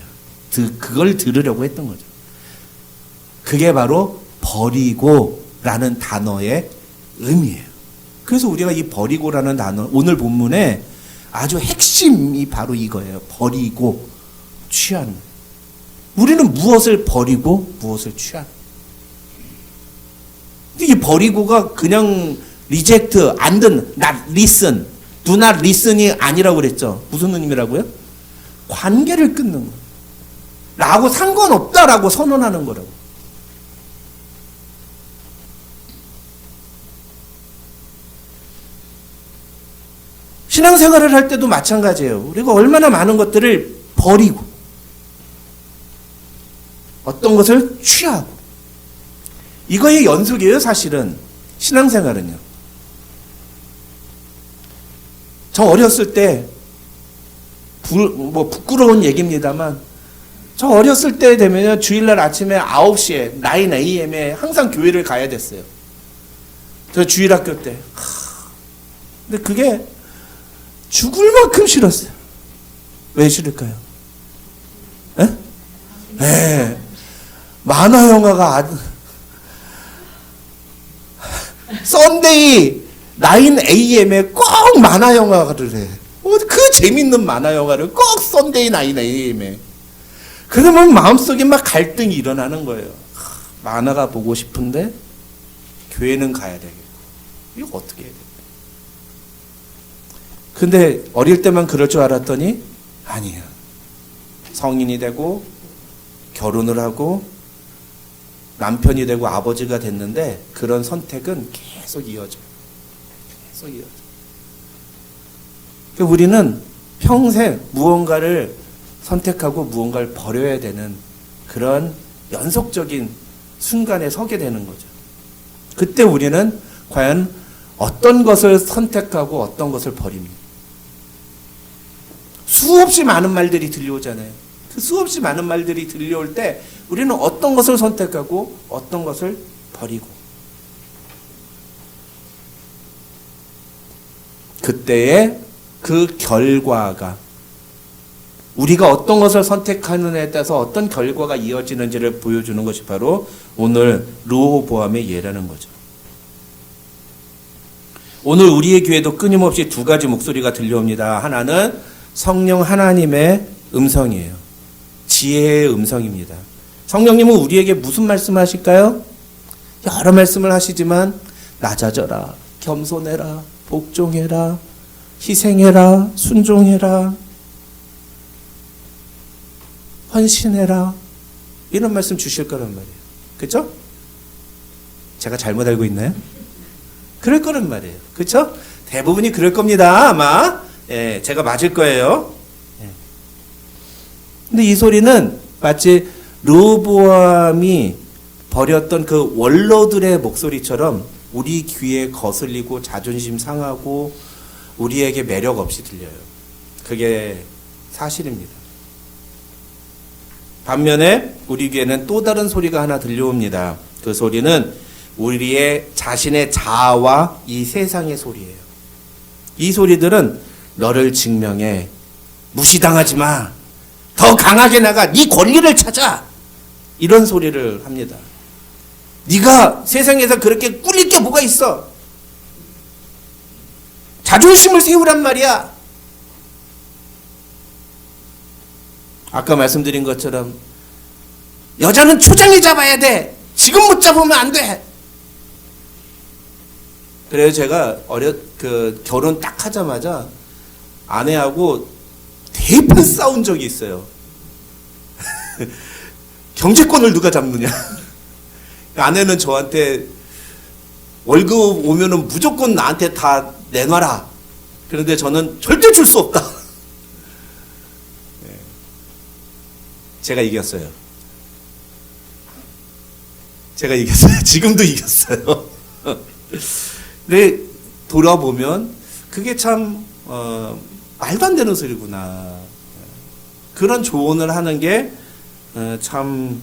그걸 들으려고 했던 거죠. 그게 바로 버리고라는 단어의 의미예요. 그래서 우리가 이 버리고라는 단어, 오늘 본문에 아주 핵심이 바로 이거예요. 버리고 취하는. 우리는 무엇을 버리고 무엇을 취하는. 이 버리고가 그냥 리젝트, 안 듣는, not listen, do not listen이 아니라고 그랬죠. 무슨 의미라고요? 관계를 끊는 거. 나하고 상관없다라고 선언하는 거라고. 신앙생활을 할 때도 마찬가지예요. 우리가 얼마나 많은 것들을 버리고 어떤 것을 취하고, 이거의 연속이에요. 사실은 신앙생활은요. 저 어렸을 때 부끄러운 얘기입니다만, 저 어렸을 때 되면 주일날 아침에 9시에 9am에 항상 교회를 가야 됐어요. 저 주일학교 때. 근데 그게 죽을 만큼 싫었어요. 왜 싫을까요? 네. 만화 영화가 썬데이 9am에 꼭 만화 영화를 해. 그 재밌는 만화 영화를 꼭 썬데이 9am에. 그러면 마음속에 막 갈등이 일어나는 거예요. 만화가 보고 싶은데 교회는 가야 되겠고, 이거 어떻게 해야 돼? 근데 어릴 때만 그럴 줄 알았더니 아니야. 성인이 되고 결혼을 하고 남편이 되고 아버지가 됐는데 그런 선택은 계속 이어져요. 계속 이어져요. 그러니까 우리는 평생 무언가를 선택하고 무언가를 버려야 되는 그런 연속적인 순간에 서게 되는 거죠. 그때 우리는 과연 어떤 것을 선택하고 어떤 것을 버립니까? 수없이 많은 말들이 들려오잖아요. 그 수없이 많은 말들이 들려올 때 우리는 어떤 것을 선택하고 어떤 것을 버리고, 그때의 그 결과가, 우리가 어떤 것을 선택하느냐에 따라서 어떤 결과가 이어지는지를 보여주는 것이 바로 오늘 르호보암의 예라는 거죠. 오늘 우리의 교회도 끊임없이 두 가지 목소리가 들려옵니다. 하나는 성령 하나님의 음성이에요. 지혜의 음성입니다. 성령님은 우리에게 무슨 말씀을 하실까요? 여러 말씀을 하시지만 낮아져라, 겸손해라, 복종해라, 희생해라, 순종해라, 헌신해라, 이런 말씀 주실 거란 말이에요. 그렇죠? 제가 잘못 알고 있나요? 그럴 거란 말이에요. 그렇죠? 대부분이 그럴 겁니다. 아마 제가 맞을 거예요. 근데 이 소리는 마치 르호보암이 버렸던 그 원로들의 목소리처럼 우리 귀에 거슬리고 자존심 상하고 우리에게 매력 없이 들려요. 그게 사실입니다. 반면에 우리 귀에는 또 다른 소리가 하나 들려옵니다. 그 소리는 우리의 자신의 자아와 이 세상의 소리예요. 이 소리들은 너를 증명해. 무시당하지 마. 더 강하게 나가. 네 권리를 찾아. 이런 소리를 합니다. 네가 세상에서 그렇게 꿀릴 게 뭐가 있어? 자존심을 세우란 말이야. 아까 말씀드린 것처럼 여자는 초장에 잡아야 돼. 지금 못 잡으면 안 돼. 그래서 제가 결혼 딱 하자마자 아내하고 대판 싸운 적이 있어요. 경제권을 누가 잡느냐. 아내는 저한테 월급 오면은 무조건 나한테 다 내놔라. 그런데 저는 절대 줄 수 없다. 제가 이겼어요. 제가 이겼어요. 지금도 이겼어요. 근데 돌아보면 그게 참 말도 안 되는 소리구나. 그런 조언을 하는 게 참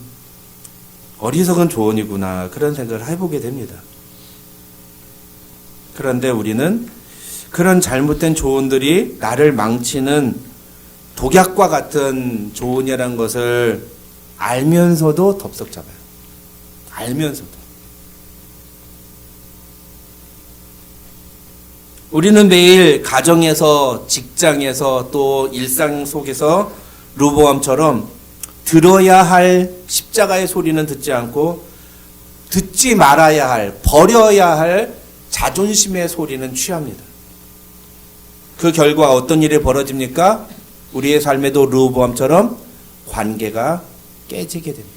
어리석은 조언이구나. 그런 생각을 해보게 됩니다. 그런데 우리는 그런 잘못된 조언들이 나를 망치는 독약과 같은 조언이라는 것을 알면서도 덥석 잡아요. 알면서도. 우리는 매일 가정에서, 직장에서, 또 일상 속에서 르호보암처럼 들어야 할 십자가의 소리는 듣지 않고 듣지 말아야 할, 버려야 할 자존심의 소리는 취합니다. 그 결과 어떤 일이 벌어집니까? 우리의 삶에도 르호보암처럼 관계가 깨지게 됩니다.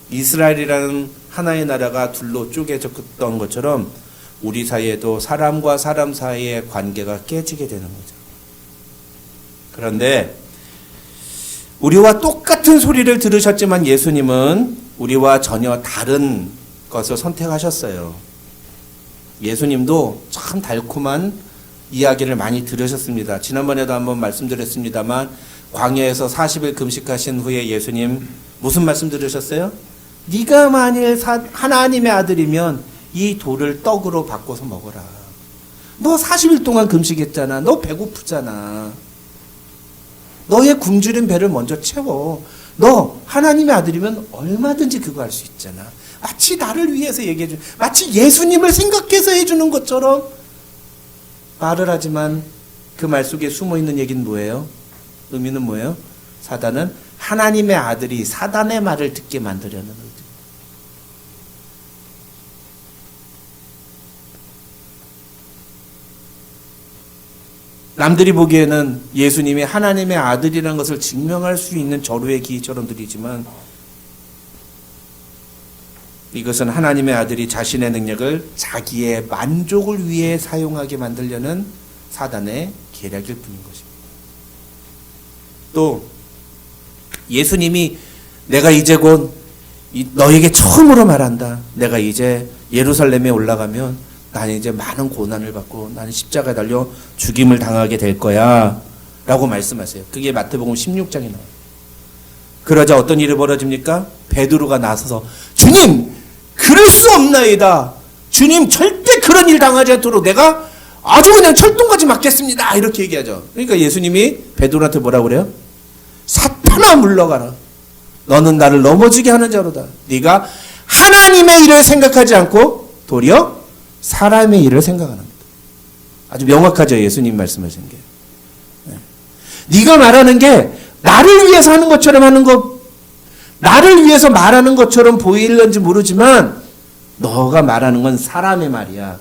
이스라엘이라는 하나의 나라가 둘로 쪼개졌던 것처럼 우리 사이에도 사람과 사람 사이의 관계가 깨지게 되는 거죠. 그런데 우리와 똑같은 소리를 들으셨지만 예수님은 우리와 전혀 다른 것을 선택하셨어요. 예수님도 참 달콤한 이야기를 많이 들으셨습니다. 지난번에도 한번 말씀드렸습니다만 광야에서 40일 금식하신 후에 예수님 무슨 말씀 들으셨어요? 네가 만일 하나님의 아들이면 이 돌을 떡으로 바꿔서 먹어라. 너 40일 동안 금식했잖아. 너 배고프잖아. 너의 굶주린 배를 먼저 채워. 너 하나님의 아들이면 얼마든지 그거 할 수 있잖아. 마치 나를 위해서 얘기해 주, 마치 예수님을 생각해서 해주는 것처럼 말을 하지만 그 말 속에 숨어있는 얘기는 뭐예요? 의미는 뭐예요? 사단은 하나님의 아들이 사단의 말을 듣게 만들려는 거죠. 남들이 보기에는 예수님이 하나님의 아들이라는 것을 증명할 수 있는 절호의 기처럼 들리지만 이것은 하나님의 아들이 자신의 능력을 자기의 만족을 위해 사용하게 만들려는 사단의 계략일 뿐인 것입니다. 또 예수님이 내가 이제 곧 너에게 처음으로 말한다. 내가 이제 예루살렘에 올라가면 나는 이제 많은 고난을 받고 나는 십자가에 달려 죽임을 당하게 될 거야 라고 말씀하세요. 그게 마태복음 16장에 나와요. 그러자 어떤 일이 벌어집니까? 베드로가 나서서 주님 그럴 수 없나이다. 주님 절대 그런 일 당하지 않도록 내가 아주 그냥 철동까지 맞겠습니다. 이렇게 얘기하죠. 그러니까 예수님이 베드로한테 뭐라고 그래요? 사탄아 물러가라. 너는 나를 넘어지게 하는 자로다. 네가 하나님의 일을 생각하지 않고 도리어 사람의 일을 생각하는 겁니다. 아주 명확하죠. 예수님 말씀하신 게. 네가 말하는 게 나를 위해서 하는 것처럼 하는 것, 나를 위해서 말하는 것처럼 보이는지 모르지만 너가 말하는 건 사람의 말이야.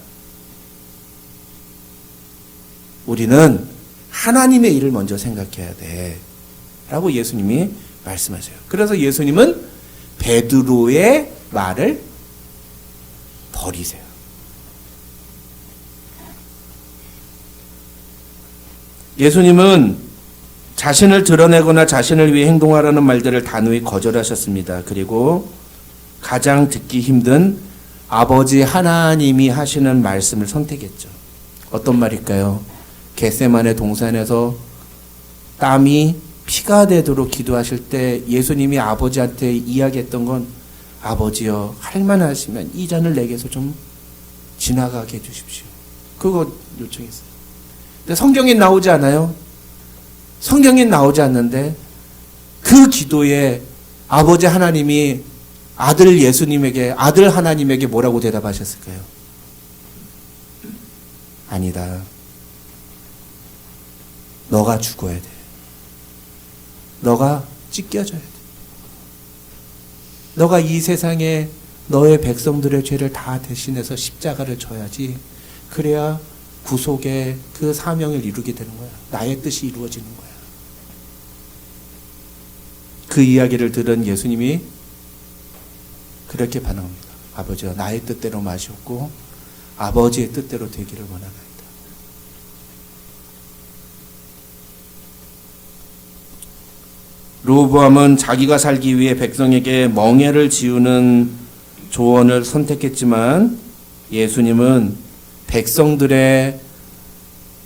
우리는 하나님의 일을 먼저 생각해야 돼 라고 예수님이 말씀하세요. 그래서 예수님은 베드로의 말을 버리세요. 예수님은 자신을 드러내거나 자신을 위해 행동하라는 말들을 단호히 거절하셨습니다. 그리고 가장 듣기 힘든 아버지 하나님이 하시는 말씀을 선택했죠. 어떤 말일까요? 겟세마네 동산에서 땀이 피가 되도록 기도하실 때 예수님이 아버지한테 이야기했던 건 아버지여 할만하시면 이 잔을 내게서 좀 지나가게 해주십시오. 그거 요청했어요. 근데 성경에 나오지 않아요? 성경에 나오지 않는데 그 기도에 아버지 하나님이 아들 예수님에게 아들 하나님에게 뭐라고 대답하셨을까요? 아니다. 너가 죽어야 돼. 너가 찢겨져야 돼. 너가 이 세상에 너의 백성들의 죄를 다 대신해서 십자가를 져야지. 그래야 구속의 그 사명을 이루게 되는 거야. 나의 뜻이 이루어지는 거야. 그 이야기를 들은 예수님이 그렇게 반응합니다. 아버지여 나의 뜻대로 마시옵고 아버지의 뜻대로 되기를 원하나이다. 르호보암은 자기가 살기 위해 백성에게 멍에를 지우는 조언을 선택했지만 예수님은 백성들의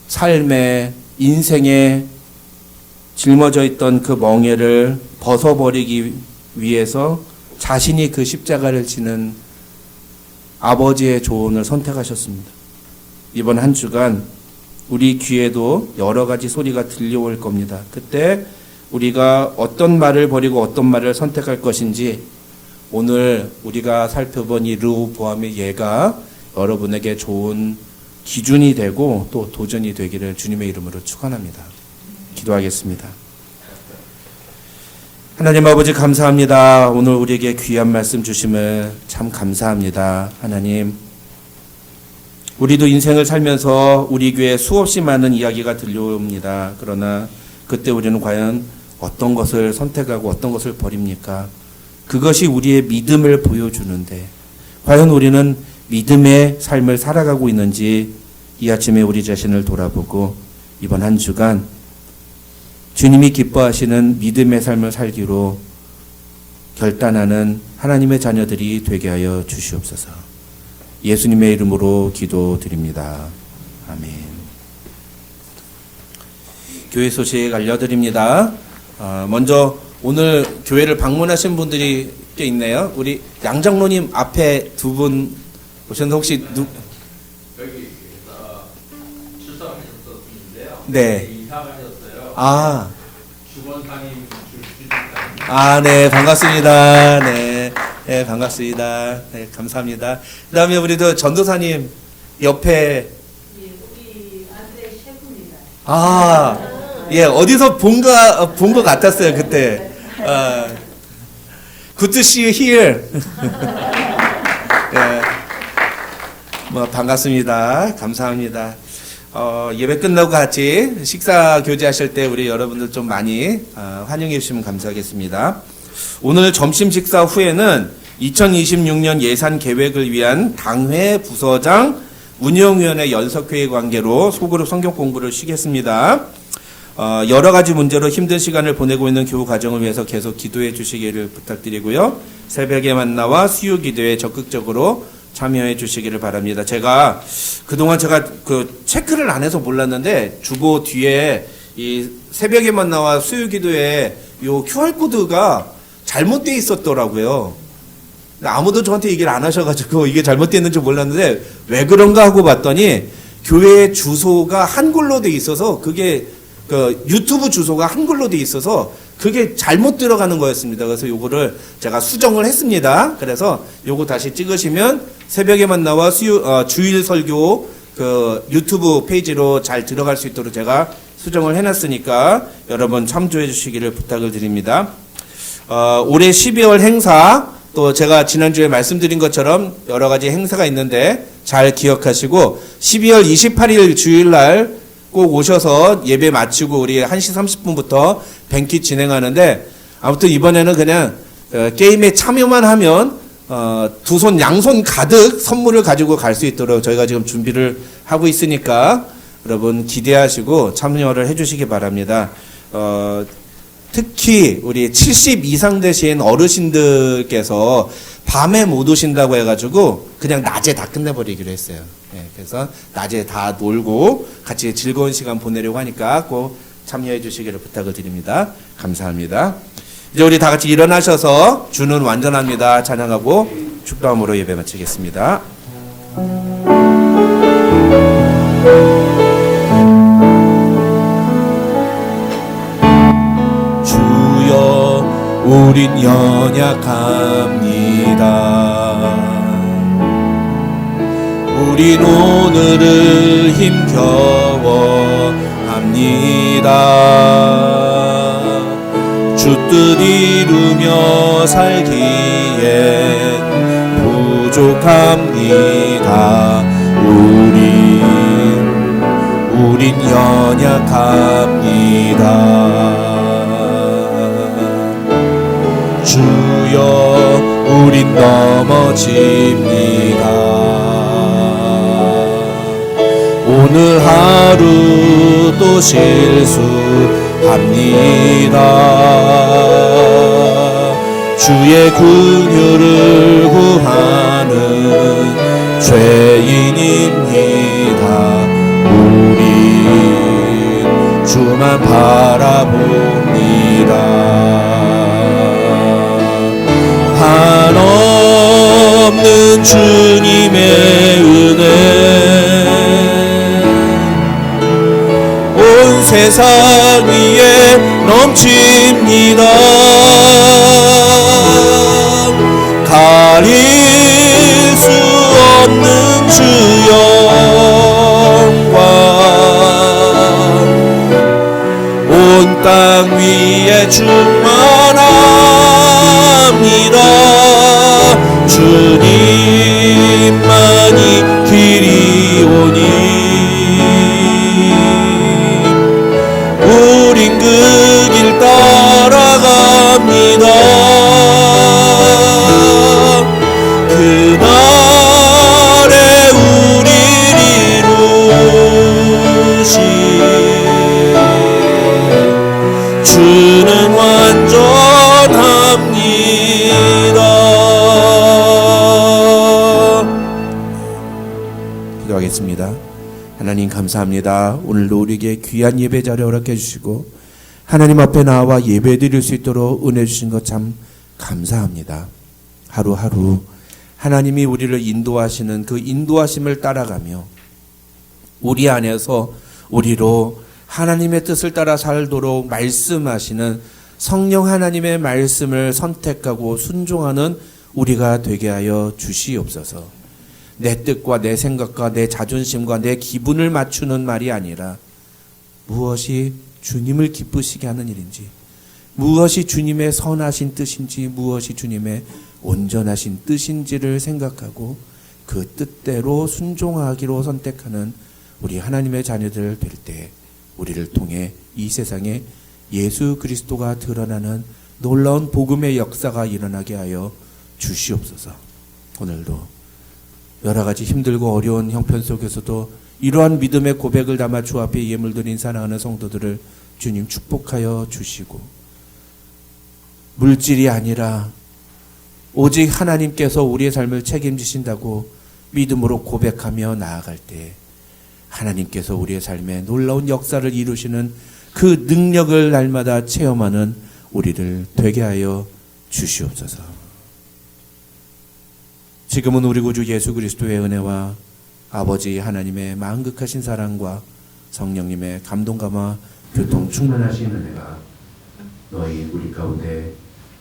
삶에 인생에 짊어져 있던 그 멍에를 벗어버리기 위해서 자신이 그 십자가를 지는 아버지의 조언을 선택하셨습니다. 이번 한 주간 우리 귀에도 여러 가지 소리가 들려올 겁니다. 그때 우리가 어떤 말을 버리고 어떤 말을 선택할 것인지 오늘 우리가 살펴본 이 르호보암의 예가 여러분에게 좋은 기준이 되고 또 도전이 되기를 주님의 이름으로 축원합니다. 기도하겠습니다. 하나님 아버지 감사합니다. 오늘 우리에게 귀한 말씀 주심을 참 감사합니다. 하나님, 우리도 인생을 살면서 우리 귀에 수없이 많은 이야기가 들려옵니다. 그러나 그때 우리는 과연 어떤 것을 선택하고 어떤 것을 버립니까? 그것이 우리의 믿음을 보여주는데 과연 우리는 믿음의 삶을 살아가고 있는지 이 아침에 우리 자신을 돌아보고 이번 한 주간 주님이 기뻐하시는 믿음의 삶을 살기로 결단하는 하나님의 자녀들이 되게 하여 주시옵소서. 예수님의 이름으로 기도드립니다. 아멘. 교회 소식 알려드립니다. 먼저 오늘 교회를 방문하신 분들이 꽤 있네요. 우리 양 장로님 앞에 두 분 오셨는데 혹시 여기 출석하셨던 분인데요. 네. 이사가셨어요. 아, 주권사님 네, 반갑습니다. 네, 네, 반갑습니다. 네, 감사합니다. 그 다음에 우리도 전도사님 옆에, 우리 아들의 셰프입니다. 예, 어디서 본 것 같았어요, 그때. Good to see you here. 예, 반갑습니다. 감사합니다. 예배 끝나고 같이 식사 교제하실 때 우리 여러분들 좀 많이 환영해 주시면 감사하겠습니다. 오늘 점심 식사 후에는 2026년 예산 계획을 위한 당회 부서장 운영위원회 연석회의 관계로 소그룹 성경 공부를 쉬겠습니다. 여러 가지 문제로 힘든 시간을 보내고 있는 교우 가정을 위해서 계속 기도해 주시기를 부탁드리고요. 새벽에 만나와 수요 기도에 적극적으로 참여해 주시기를 바랍니다. 그동안 제가 그 체크를 안 해서 몰랐는데 주보 뒤에 이 새벽에 만나와 수요 기도에 요 QR코드가 잘못되어 있었더라고요. 아무도 저한테 얘기를 안 하셔가지고 이게 잘못되어 있는지 몰랐는데 왜 그런가 하고 봤더니 교회 주소가 한글로 돼 있어서 그게 그 유튜브 주소가 한글로 돼 있어서 그게 잘못 들어가는 거였습니다. 그래서 요거를 제가 수정을 했습니다. 그래서 요거 다시 찍으시면 새벽에 만나와 주일 설교 그 유튜브 페이지로 잘 들어갈 수 있도록 제가 수정을 해놨으니까 여러분 참조해 주시기를 부탁을 드립니다. 올해 12월 행사 또 제가 지난주에 말씀드린 것처럼 여러 가지 행사가 있는데 잘 기억하시고 12월 28일 주일날 꼭 오셔서 예배 마치고 우리 1시 30분부터 뱅키 진행하는데 아무튼 이번에는 그냥 게임에 참여만 하면 두 손 양손 가득 선물을 가지고 갈 수 있도록 저희가 지금 준비를 하고 있으니까 여러분 기대하시고 참여를 해주시기 바랍니다. 특히 우리 70 이상 되신 어르신들께서 밤에 못 오신다고 해가지고 그냥 낮에 다 끝내버리기로 했어요. 예, 그래서 낮에 다 놀고 같이 즐거운 시간 보내려고 하니까 꼭 참여해 주시기를 부탁을 드립니다. 감사합니다. 이제 우리 다 같이 일어나셔서 주는 완전합니다 찬양하고 축도함으로 예배 마치겠습니다. 주여 우린 연약합니다. 우린 오늘을 힘겨워합니다. 주 뜻 이루며 살기엔 부족합니다. 우린 연약합니다. 주여 우린 넘어집니다. 오늘 하루 또 실수합니다. 주의 긍휼을 구하는 죄인입니다. 우린 주만 바라봅니다. 한없는 주님의 은혜 온 세상 위에 넘칩니다. 가릴 수 없는 주 영광 온 땅 위에 충만합니다. 주님만이 길이오니 우린 그 길 따라갑니다. 그날에 우리를 이루신 주는 완전합니다. 기도하겠습니다. 하나님 감사합니다. 오늘도 우리에게 귀한 예배 자리 허락해 주시고 하나님 앞에 나와 예배 드릴 수 있도록 은혜 주신 것 참 감사합니다. 하루하루 하나님이 우리를 인도하시는 그 인도하심을 따라가며 우리 안에서 우리로 하나님의 뜻을 따라 살도록 말씀하시는 성령 하나님의 말씀을 선택하고 순종하는 우리가 되게 하여 주시옵소서. 내 뜻과 내 생각과 내 자존심과 내 기분을 맞추는 말이 아니라 무엇이 주님을 기쁘시게 하는 일인지, 무엇이 주님의 선하신 뜻인지, 무엇이 주님의 온전하신 뜻인지를 생각하고 그 뜻대로 순종하기로 선택하는 우리 하나님의 자녀들 될 때 우리를 통해 이 세상에 예수 그리스도가 드러나는 놀라운 복음의 역사가 일어나게 하여 주시옵소서. 오늘도 여러 가지 힘들고 어려운 형편 속에서도 이러한 믿음의 고백을 담아 주 앞에 예물 드린 사랑하는 성도들을 주님 축복하여 주시고 물질이 아니라 오직 하나님께서 우리의 삶을 책임지신다고 믿음으로 고백하며 나아갈 때 하나님께서 우리의 삶에 놀라운 역사를 이루시는 그 능력을 날마다 체험하는 우리를 되게 하여 주시옵소서. 지금은 우리 구주 예수 그리스도의 은혜와 아버지 하나님의 만극하신 사랑과 성령님의 감동감화 교통 충만하신 은혜가 너희 우리 가운데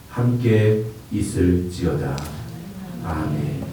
함께 있을지어다. 아멘.